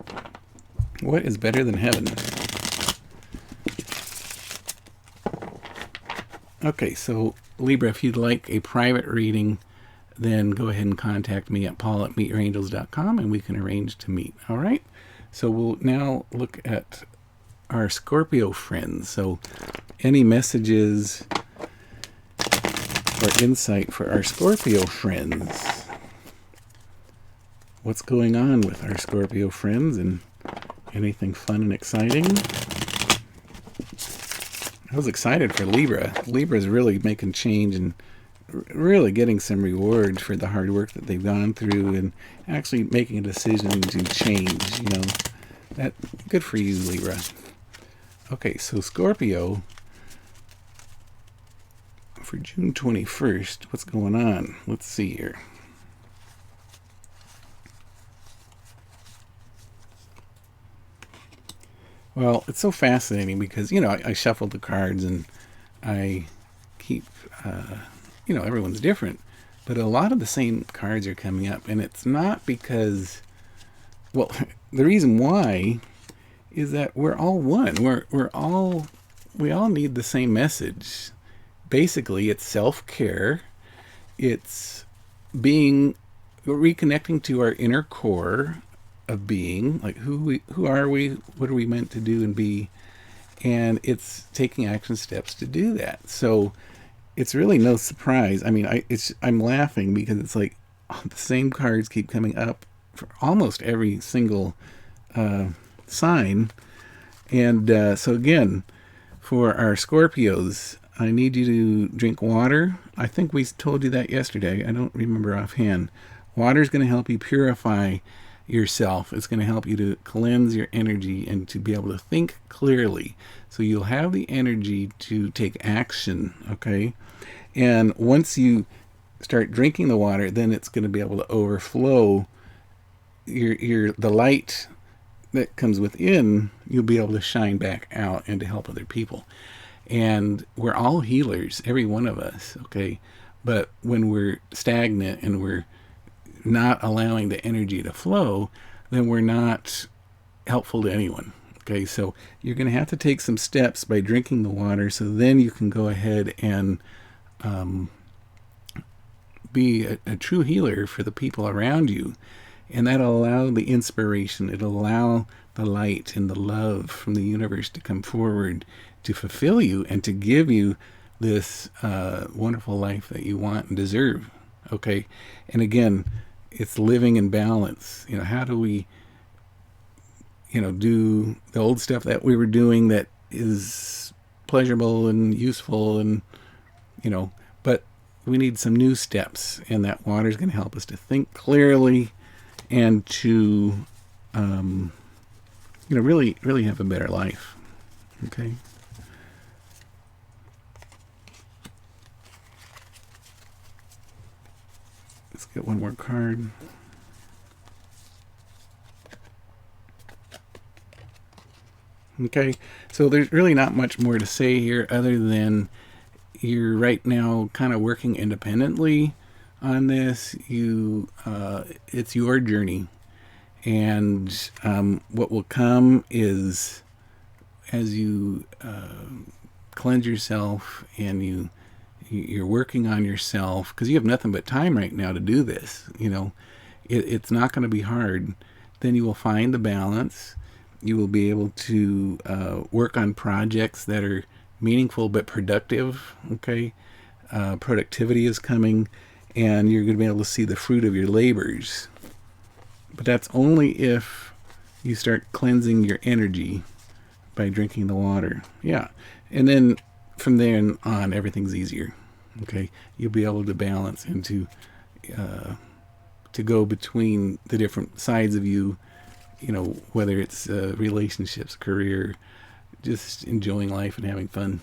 What is better than heaven? Okay, so Libra, if you'd like a private reading, then go ahead and contact me at paul@meetyourangels.com and we can arrange to meet. All right? So we'll now look at our Scorpio friends. So any messages or insight for our Scorpio friends? What's going on with our Scorpio friends, and anything fun and exciting? I was excited for Libra. Libra's really making change and really getting some reward for the hard work that they've gone through and actually making a decision to change. That good for you, Libra. Okay, so Scorpio for June 21st, what's going on? Let's see here. Well, it's so fascinating because, I shuffled the cards and I keep, everyone's different. But a lot of the same cards are coming up. And it's not because, well, the reason why is that we're all one. We all need the same message. Basically, it's self-care. It's reconnecting to our inner core of being, like who are we, what are we meant to do and be, and it's taking action steps to do that. So it's really no surprise. I'm laughing because it's like the same cards keep coming up for almost every single sign. And so again, for our Scorpios, I need you to drink water. I think we told you that yesterday. I don't remember offhand. Water is going to help you purify yourself. It's going to help you to cleanse your energy and to be able to think clearly. So you'll have the energy to take action, okay? And once you start drinking the water, then it's going to be able to overflow the light that comes within. You'll be able to shine back out and to help other people. And we're all healers, every one of us, okay? But when we're stagnant and we're not allowing the energy to flow, then we're not helpful to anyone. Okay, so you're going to have to take some steps by drinking the water, so then you can go ahead and be a true healer for the people around you. And that'll allow the inspiration, it'll allow the light and the love from the universe to come forward to fulfill you and to give you this wonderful life that you want and deserve. Okay, and again, it's living in balance. How do we, do the old stuff that we were doing that is pleasurable and useful and, but we need some new steps, and that water is going to help us to think clearly and to, really, really have a better life. Okay. Let's get one more card. Okay, so there's really not much more to say here other than you're right now kind of working independently on this. It's your journey, and what will come is as you cleanse yourself and you're working on yourself, because you have nothing but time right now to do this. It's not going to be hard. Then you will find the balance. You will be able to work on projects that are meaningful but productive. Okay, productivity is coming, and you're going to be able to see the fruit of your labors. But that's only if you start cleansing your energy by drinking the water. Yeah, and then from there on, everything's easier. Okay, you'll be able to balance and to go between the different sides of you. Whether it's relationships, career, just enjoying life and having fun.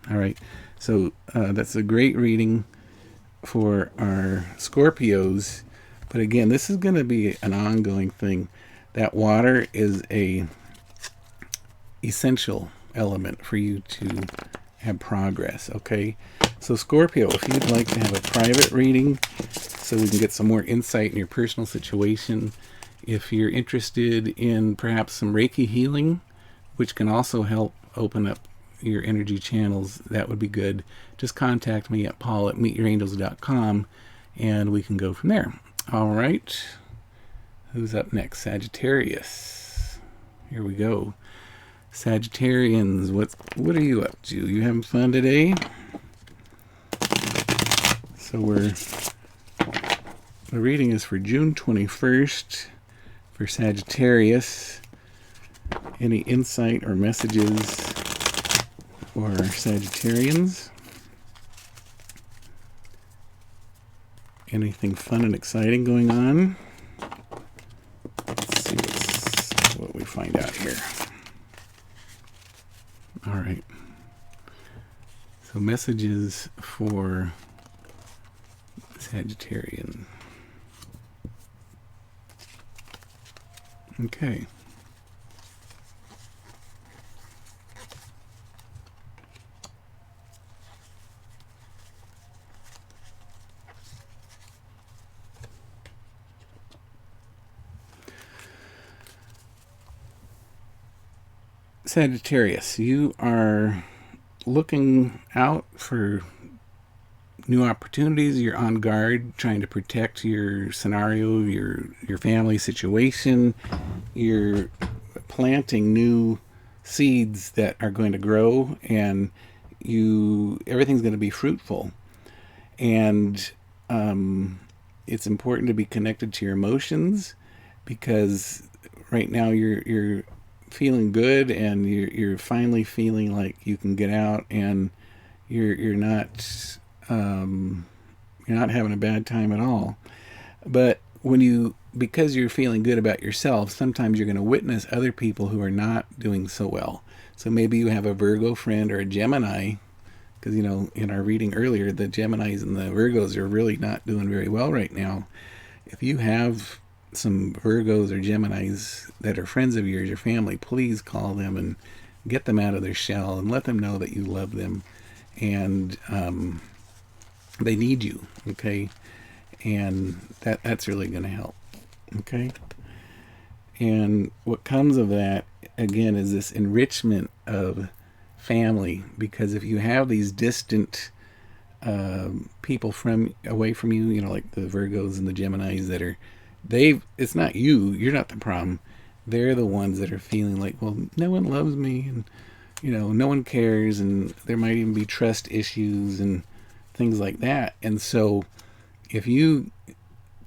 All right, so that's a great reading for our Scorpios. But again, this is going to be an ongoing thing. That water is a essential element for you to have progress. Okay, so Scorpio, if you'd like to have a private reading so we can get some more insight in your personal situation, if you're interested in perhaps some Reiki healing, which can also help open up your energy channels, that would be good. Just contact me at paul@meetyourangels.com and we can go from there. All right. Who's up next? Sagittarius. Here we go. Sagittarians, what are you up to? You having fun today? So the reading is for June 21st for Sagittarius. Any insight or messages for Sagittarians? Anything fun and exciting going on? Let's see what we find out here. All right. So messages for Sagittarian. Okay. Sagittarius, you are looking out for new opportunities. You're on guard, trying to protect your scenario, your family situation. You're planting new seeds that are going to grow, and everything's going to be fruitful. And it's important to be connected to your emotions, because right now you're feeling good, and you're finally feeling like you can get out, and you're not having a bad time at all. But because you're feeling good about yourself, sometimes you're going to witness other people who are not doing so well. So maybe you have a Virgo friend or a Gemini, because in our reading earlier, the Geminis and the Virgos are really not doing very well right now. If you have some Virgos or Geminis that are friends of yours, your family, please call them and get them out of their shell and let them know that you love them, and they need you. Okay, and that's really going to help. Okay, and what comes of that again is this enrichment of family, because if you have these distant people away from you, like the Virgos and the Geminis that are it's not you're not the problem. They're the ones that are feeling like, well, no one loves me, and no one cares, and there might even be trust issues and things like that. And so if you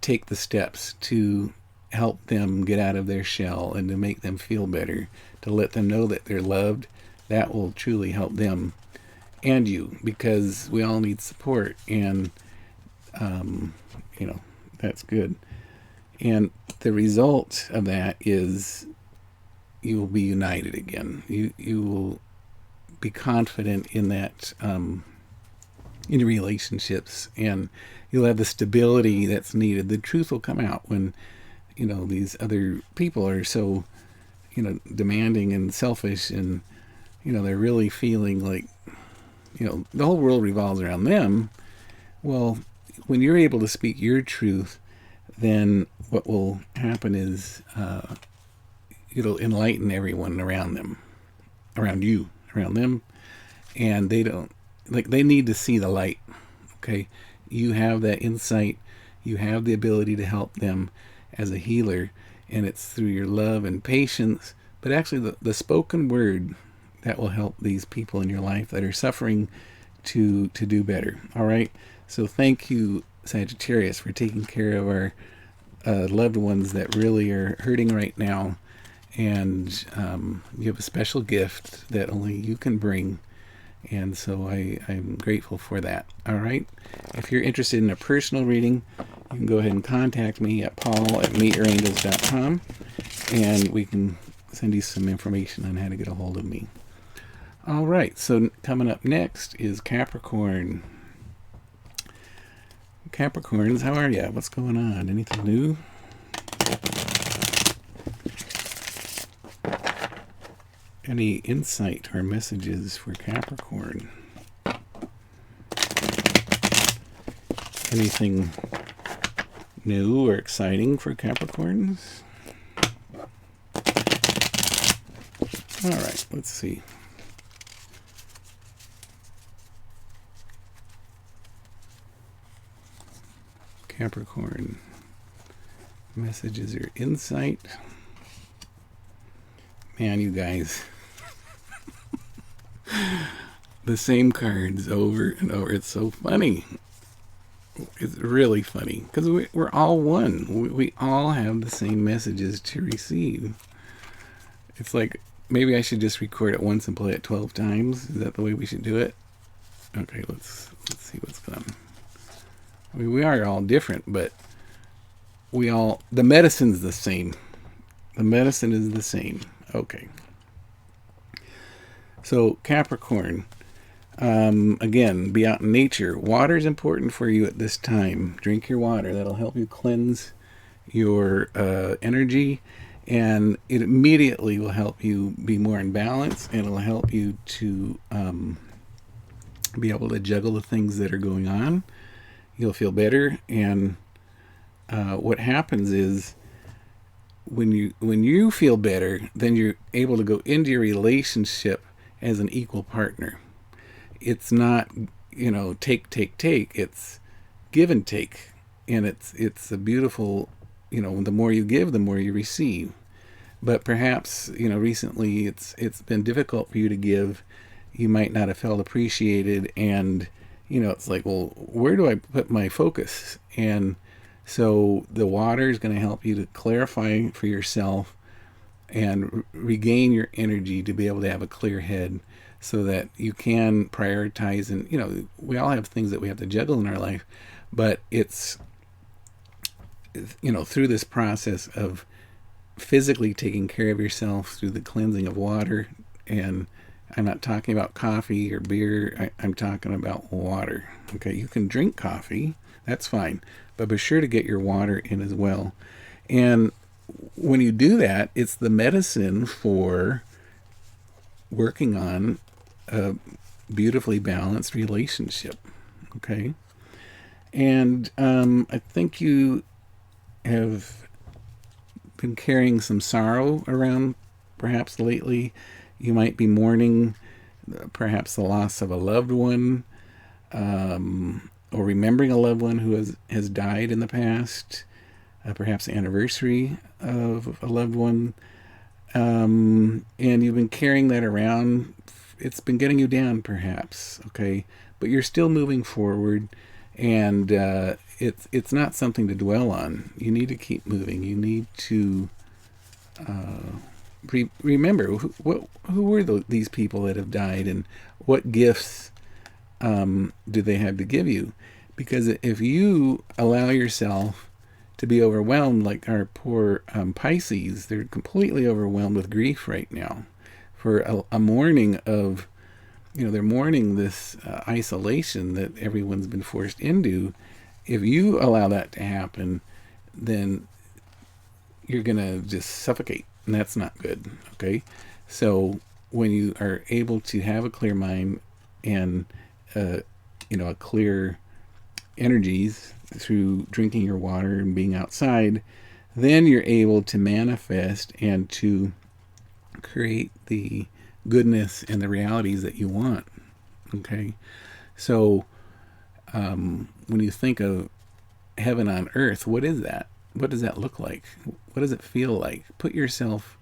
take the steps to help them get out of their shell and to make them feel better, to let them know that they're loved, that will truly help them and you, because we all need support, and that's good. And the result of that is you will be united again. You will be confident in that, in your relationships, and you'll have the stability that's needed. The truth will come out when these other people are so demanding and selfish, and they're really feeling like the whole world revolves around them. Well, when you're able to speak your truth, then what will happen is it'll enlighten everyone around them, around you, around them, and they need to see the light. Okay, you have that insight, you have the ability to help them as a healer, and it's through your love and patience, but actually the spoken word that will help these people in your life that are suffering to do better. All right, so thank you, Sagittarius, for taking care of our loved ones that really are hurting right now, and you have a special gift that only you can bring, and so I'm grateful for that. All right, if you're interested in a personal reading, you can go ahead and contact me at paul@meetyourangels.com, and we can send you some information on how to get a hold of me. All right, so coming up next is Capricorn. Capricorns, how are you? What's going on? Anything new? Any insight or messages for Capricorn? Anything new or exciting for Capricorns? All right, let's see. Capricorn, messages or insight. Man, you guys, the same cards over and over. It's so funny. It's really funny because we're all one. We all have the same messages to receive. It's like maybe I should just record it once and play it 12 times. Is that the way we should do it? Okay, let's see what's going on. I mean, we are all different, but the medicine's the same. The medicine is the same. Okay. So Capricorn, again, be out in nature. Water is important for you at this time. Drink your water. That'll help you cleanse your energy, and it immediately will help you be more in balance, and it'll help you to be able to juggle the things that are going on. You'll feel better, and what happens is when you feel better, then you're able to go into your relationship as an equal partner. It's not take. It's give and take, and it's a beautiful. The more you give, the more you receive. But perhaps recently it's been difficult for you to give. You might not have felt appreciated, and it's like, well, where do I put my focus? And so the water is going to help you to clarify for yourself and regain your energy to be able to have a clear head so that you can prioritize. And, we all have things that we have to juggle in our life, but it's, through this process of physically taking care of yourself through the cleansing of water, and I'm not talking about coffee or beer. I'm talking about water. Okay, you can drink coffee. That's fine. But be sure to get your water in as well. And when you do that, it's the medicine for working on a beautifully balanced relationship. Okay? And I think you have been carrying some sorrow around perhaps lately. You might be mourning perhaps the loss of a loved one, or remembering a loved one who has died in the past, perhaps the anniversary of a loved one, and you've been carrying that around. It's been getting you down perhaps, okay? But you're still moving forward, and it's not something to dwell on. You need to keep moving. You need to remember who were these people that have died, and what gifts do they have to give you? Because if you allow yourself to be overwhelmed, like our poor Pisces, they're completely overwhelmed with grief right now for a mourning of, they're mourning this isolation that everyone's been forced into. If you allow that to happen, then you're going to just suffocate. and that's not good. Okay, so when you are able to have a clear mind and a clear energies through drinking your water and being outside, then you're able to manifest and to create the goodness and the realities that you want. Okay, so when you think of heaven on earth, what is that? What does that look like? What does it feel like? Put yourself,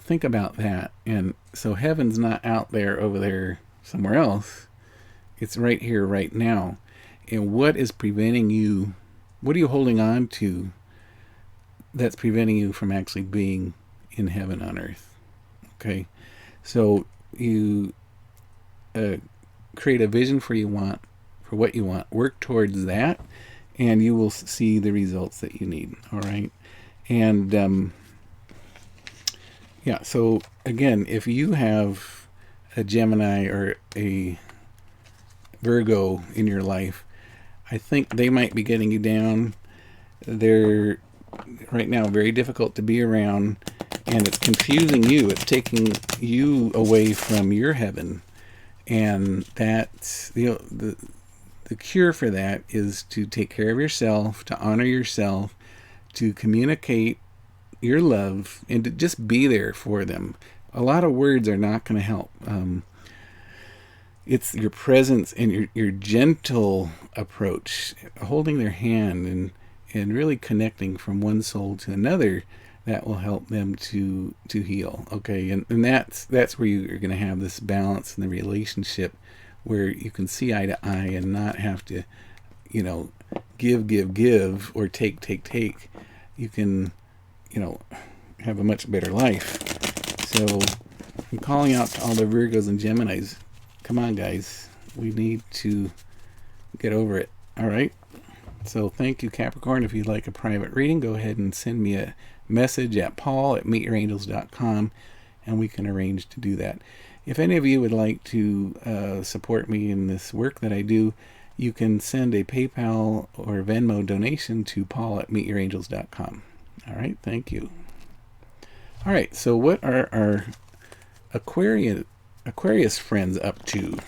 think about that. And so heaven's not out there, over there, somewhere else. It's right here, right now. And what is preventing you? What are you holding on to that's preventing you from actually being in heaven on earth? Okay, so you create a vision for what you want. Work towards that, and you will see the results that you need. All right, and yeah. So again, if you have a Gemini or a Virgo in your life, I think they might be getting you down. They're right now very difficult to be around, and it's confusing you. It's taking you away from your heaven, and that's the cure for that is to take care of yourself, to honor yourself, to communicate your love, and to just be there for them. A lot of words are not going to help. It's your presence and your gentle approach, holding their hand and really connecting from one soul to another, that will help them to heal. Okay, and that's where you're going to have this balance in the relationship, where you can see eye to eye and not have to, give or take. You can, have a much better life. So I'm calling out to all the Virgos and Geminis. Come on, guys. We need to get over it. All right. So thank you, Capricorn. If you'd like a private reading, go ahead and send me a message at paul@meetyourangels.com, and we can arrange to do that. If any of you would like to support me in this work that I do, you can send a PayPal or Venmo donation to paul@meetyourangels.com. All right. Thank you. All right. So what are our Aquarius friends up to?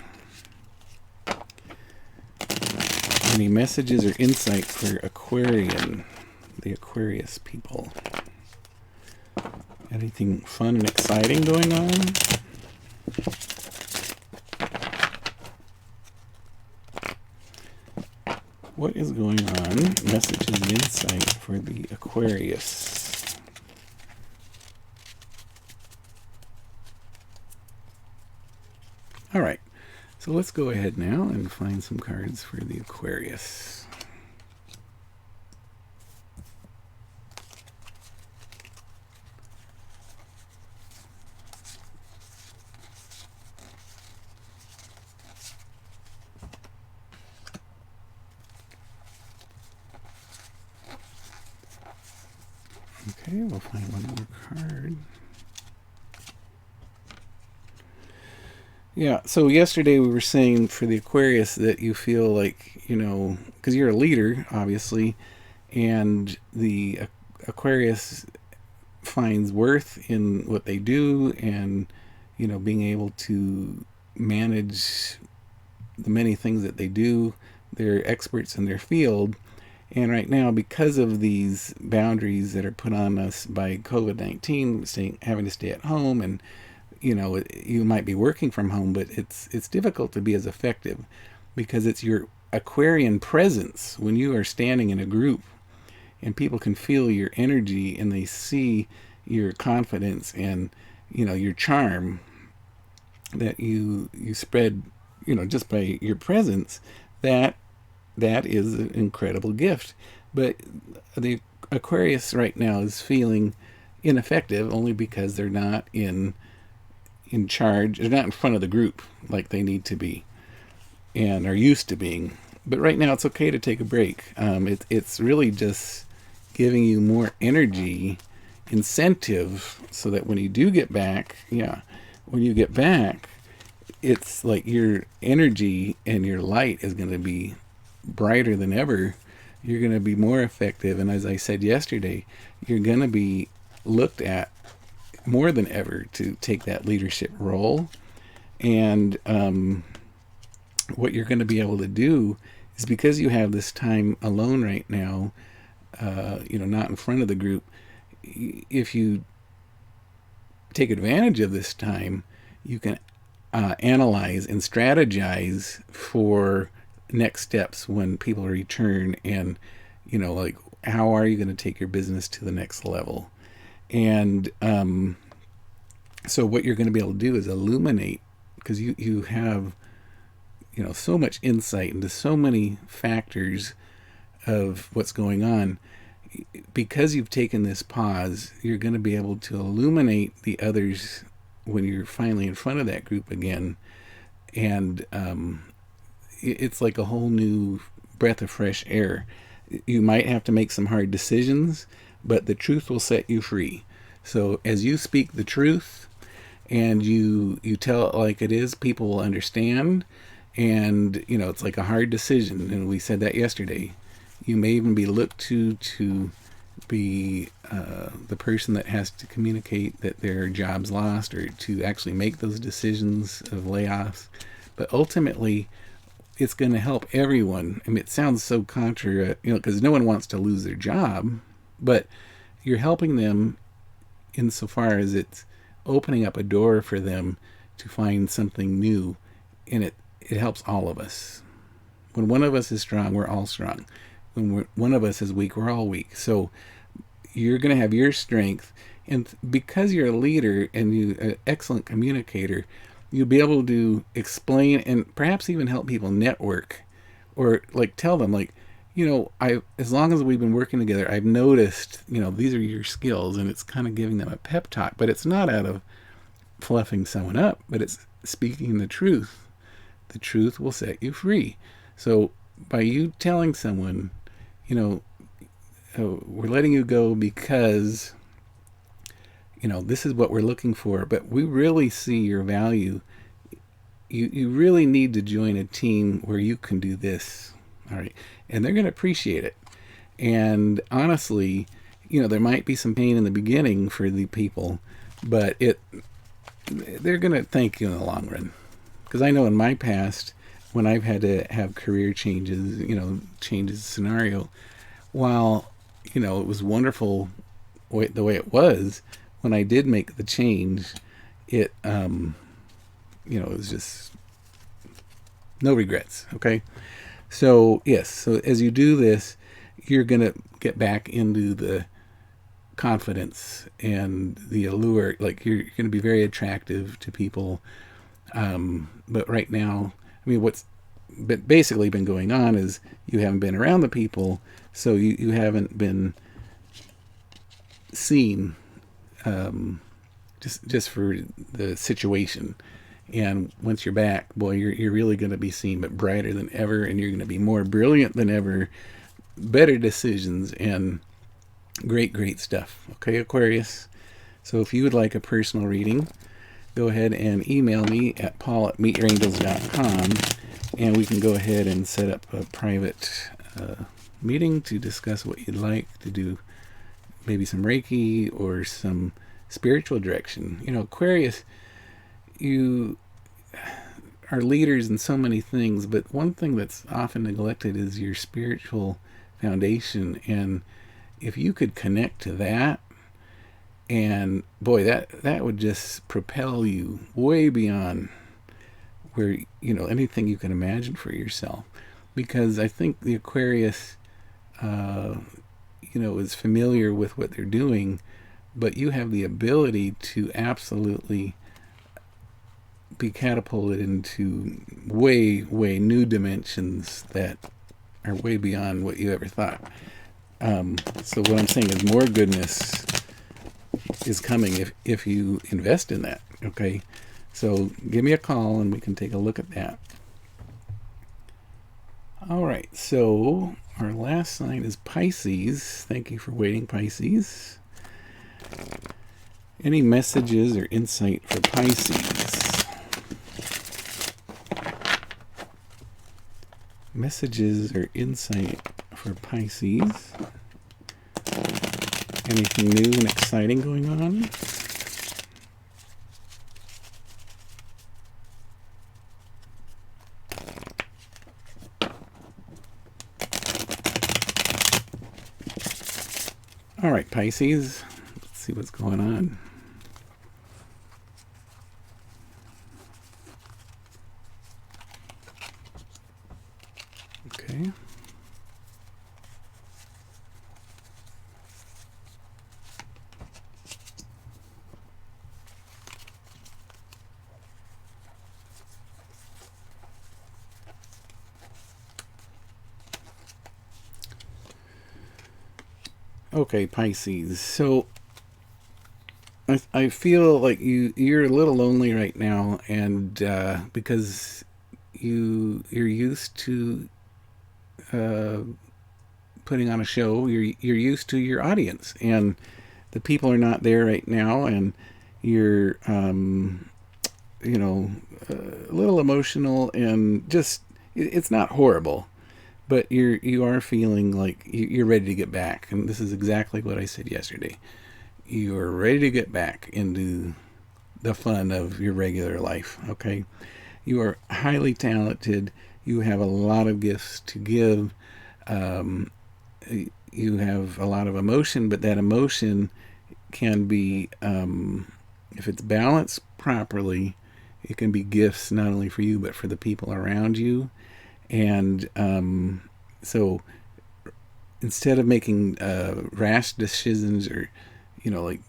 Any messages or insight for the Aquarius people? Anything fun and exciting going on? What is going on? Messages and insight for the Aquarius. All right. So let's go ahead now and find some cards for the Aquarius. Okay, we'll find one more card. Yeah, so yesterday we were saying for the Aquarius that you feel like, because you're a leader, obviously, and the Aquarius finds worth in what they do, and, being able to manage the many things that they do. They're experts in their field. And right now, because of these boundaries that are put on us by COVID-19, having to stay at home, and you might be working from home, but it's difficult to be as effective, because it's your Aquarian presence when you are standing in a group, and people can feel your energy, and they see your confidence and your charm that you spread, just by your presence. That is an incredible gift. But the Aquarius right now is feeling ineffective only because they're not in charge. They're not in front of the group like they need to be and are used to being. But right now it's okay to take a break. It's really just giving you more energy, incentive, so that when you do get back, it's like your energy and your light is going to be brighter than ever. You're going to be more effective, and as I said yesterday, you're going to be looked at more than ever to take that leadership role. And what you're going to be able to do is, because you have this time alone right now, not in front of the group, if you take advantage of this time, you can analyze and strategize for next steps when people return, and like, how are you going to take your business to the next level? And so what you're going to be able to do is illuminate, because you have so much insight into so many factors of what's going on. Because you've taken this pause, you're going to be able to illuminate the others when you're finally in front of that group again. And it's like a whole new breath of fresh air. You might have to make some hard decisions, but the truth will set you free. So as you speak the truth and you tell it like it is, people will understand. And it's like a hard decision, and we said that yesterday. You may even be looked to be the person that has to communicate that their job's lost, or to actually make those decisions of layoffs. But ultimately, it's going to help everyone. I mean, it sounds so contra, because no one wants to lose their job, but you're helping them insofar as it's opening up a door for them to find something new, and it helps all of us. When one of us is strong, we're all strong. When one of us is weak, we're all weak. So you're going to have your strength, and because you're a leader and you're an excellent communicator, you'll be able to explain and perhaps even help people network, or like tell them, like, as long as we've been working together, I've noticed, these are your skills, and it's kind of giving them a pep talk. But it's not out of fluffing someone up, but it's speaking the truth. The truth will set you free. So by you telling someone, we're letting you go because, this is what we're looking for, but we really see your value. You really need to join a team where you can do this. All right. And they're going to appreciate it. And honestly, there might be some pain in the beginning for the people, but they're going to thank you in the long run. Because I know in my past, when I've had to have career changes, changes the scenario, while, it was wonderful the way it was, when I did make the change, it was just no regrets. Okay. So yes. So as you do this, you're going to get back into the confidence and the allure. Like, you're going to be very attractive to people. But right now, what's basically been going on is you haven't been around the people, so you haven't been seen, just for the situation. And once you're back, boy, you're really going to be seen, but brighter than ever, and you're going to be more brilliant than ever, better decisions, and great stuff. Okay, Aquarius? So if you would like a personal reading, go ahead and email me at paul@meetyourangels.com, and we can go ahead and set up a private meeting to discuss what you'd like to do, maybe some Reiki or some spiritual direction. Aquarius, you are leaders in so many things, but one thing that's often neglected is your spiritual foundation. And if you could connect to that, and boy, that would just propel you way beyond where, anything you can imagine for yourself. Because I think the Aquarius, is familiar with what they're doing, but you have the ability to absolutely be catapulted into way new dimensions that are way beyond what you ever thought. So what I'm saying is, more goodness is coming if you invest in that. Okay, so give me a call and we can take a look at that. All right, so our last sign is Pisces. Thank you for waiting, Pisces. Any messages or insight for Pisces? Messages or insight for Pisces. Anything new and exciting going on? All right, Pisces. Let's see what's going on. Okay. Okay, Pisces. So I feel like you're a little lonely right now, and because you're used to uh, putting on a show, you're used to your audience, and the people are not there right now, and you're a little emotional, and just it's not horrible, but you are feeling like you're ready to get back, and this is exactly what I said yesterday. You are ready to get back into the fun of your regular life. Okay, you are highly talented. You have a lot of gifts to give. Um, you have a lot of emotion, but that emotion can be, if it's balanced properly, it can be gifts not only for you but for the people around you. And so instead of making rash decisions, or like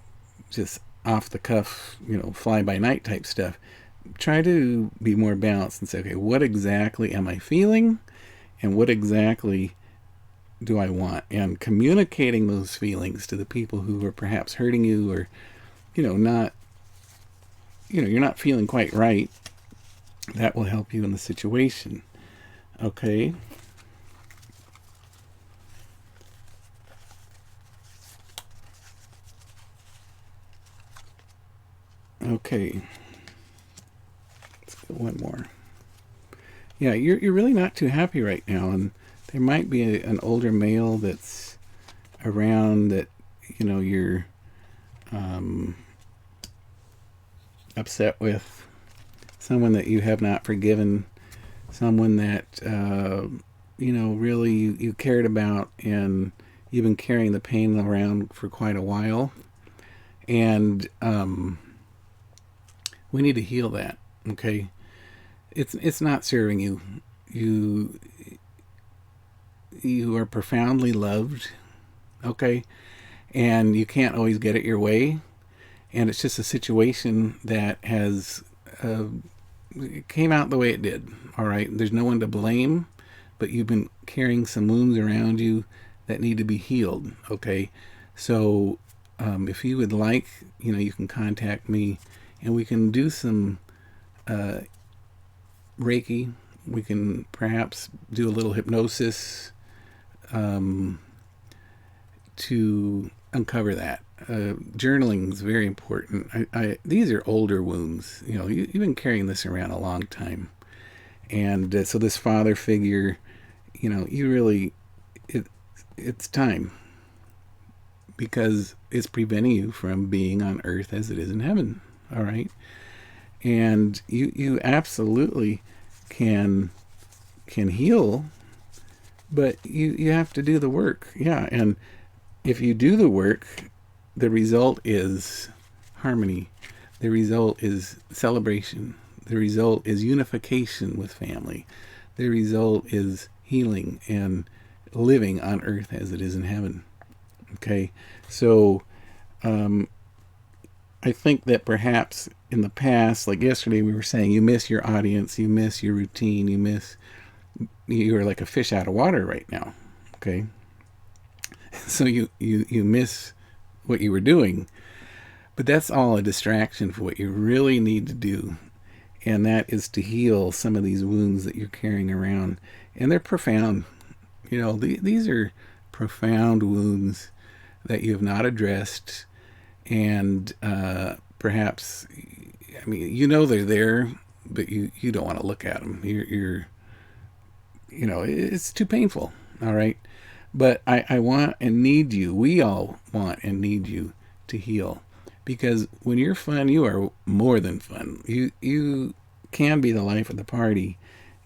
just off the cuff, fly by night type stuff, try to be more balanced and say, okay, what exactly am I feeling, and what exactly do I want? And communicating those feelings to the people who are perhaps hurting you, or not, you're not feeling quite right. That will help you in the situation. Okay. Okay. Let's go one more. Yeah, you're really not too happy right now, and there might be an older male that's around that you're upset with, someone that you have not forgiven, someone that really you cared about, and you've been carrying the pain around for quite a while, and we need to heal that. Okay, it's not serving you. You you are profoundly loved. Okay, and you can't always get it your way, and it's just a situation that has it came out the way it did. All right, there's no one to blame, but you've been carrying some wounds around you that need to be healed. Okay, so if you would like, you can contact me, and we can do some Reiki. We can perhaps do a little hypnosis to uncover that. Journaling is very important. These are older wounds. You've been carrying this around a long time, and so this father figure, you really, it's time, because it's preventing you from being on earth as it is in heaven. All right, and you absolutely can heal, but you have to do the work. Yeah, and if you do the work, the result is harmony. The result is celebration. The result is unification with family. The result is healing and living on earth as it is in heaven. Okay, so I think that perhaps in the past, like yesterday, we were saying, you miss your audience, you miss your routine, you're like a fish out of water right now. Okay, so you miss what you were doing, but that's all a distraction for what you really need to do, and that is to heal some of these wounds that you're carrying around, and they're profound. These are profound wounds that you have not addressed, and perhaps, they're there, but you don't want to look at them. It's too painful. All right, But I want and need you. We all want and need you to heal. Because when you're fun, you are more than fun. You can be the life of the party.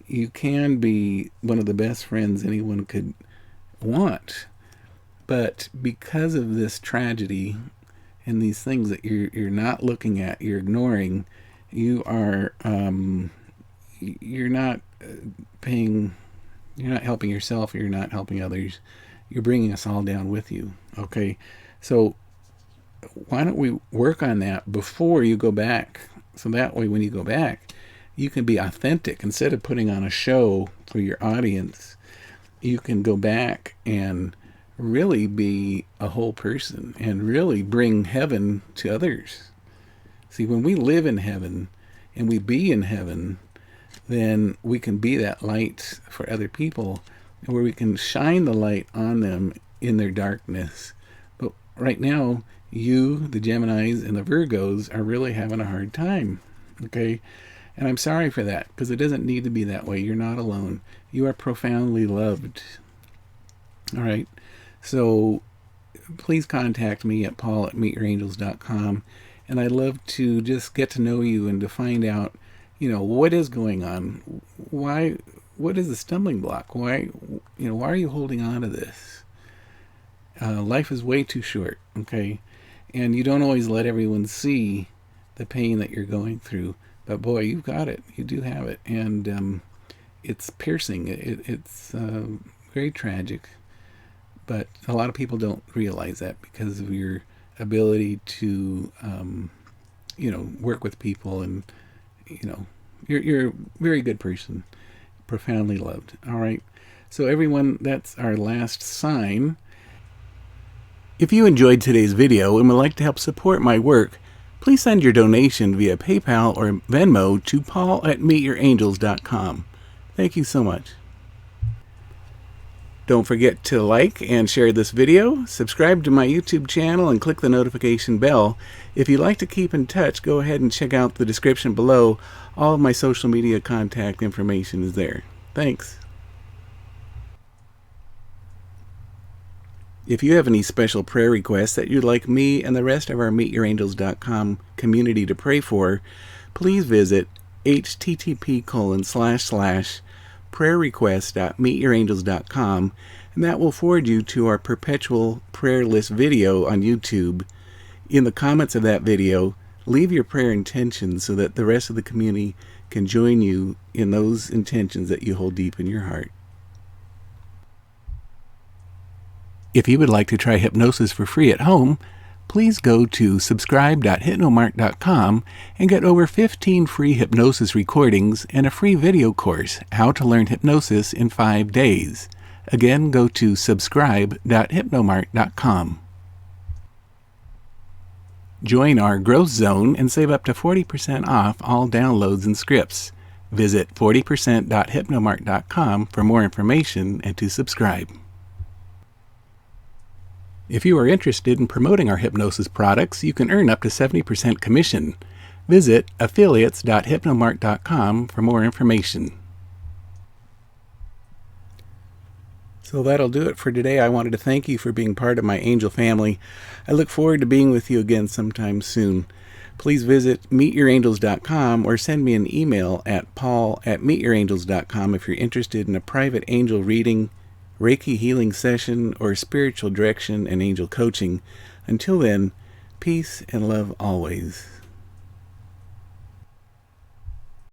You can be one of the best friends anyone could want. But because of this tragedy and these things that you're not looking at, you're ignoring, you are you're not paying, you're not helping yourself, you're not helping others. You're bringing us all down with you. Okay, so why don't we work on that before you go back? So that way, when you go back, you can be authentic instead of putting on a show for your audience. You can go back and really be a whole person and really bring heaven to others. See, when we live in heaven and we be in heaven, then we can be that light for other people, where we can shine the light on them in their darkness. But right now, you, the Geminis and the Virgos, are really having a hard time. Okay? And I'm sorry for that, because it doesn't need to be that way. You're not alone. You are profoundly loved. All right? So please contact me at paul@meetyourangels.com. And I'd love to just get to know you and to find out, what is going on? Why? What is the stumbling block? Why are you holding on to this? Life is way too short, okay? And you don't always let everyone see the pain that you're going through. But boy, you've got it. You do have it. And it's piercing. It's very tragic. But a lot of people don't realize that because of your ability to, work with people. And, you're a very good person. Profoundly loved. All right. So everyone, that's our last sign. If you enjoyed today's video and would like to help support my work, please send your donation via PayPal or Venmo to paul@meetyourangels.com. Thank you so much. Don't forget to like and share this video, subscribe to my YouTube channel, and click the notification bell. If you'd like to keep in touch, go ahead and check out the description below. All of my social media contact information is there. Thanks. If you have any special prayer requests that you'd like me and the rest of our meetyourangels.com community to pray for, please visit http://prayerrequest.meetyourangels.com, and that will forward you to our perpetual prayer list video on YouTube. In the comments of that video, leave your prayer intentions so that the rest of the community can join you in those intentions that you hold deep in your heart. If you would like to try hypnosis for free at home, please go to subscribe.hypnomark.com and get over 15 free hypnosis recordings and a free video course, How to Learn Hypnosis in 5 Days. Again, go to subscribe.hypnomark.com. Join our growth zone and save up to 40% off all downloads and scripts. Visit 40%.hypnomark.com for more information and to subscribe. If you are interested in promoting our hypnosis products, you can earn up to 70% commission. Visit affiliates.hypnomark.com for more information. So that'll do it for today. I wanted to thank you for being part of my angel family. I look forward to being with you again sometime soon. Please visit meetyourangels.com or send me an email at paul@meetyourangels.com if you're interested in a private angel reading, Reiki healing session, or spiritual direction and angel coaching. Until then, peace and love always.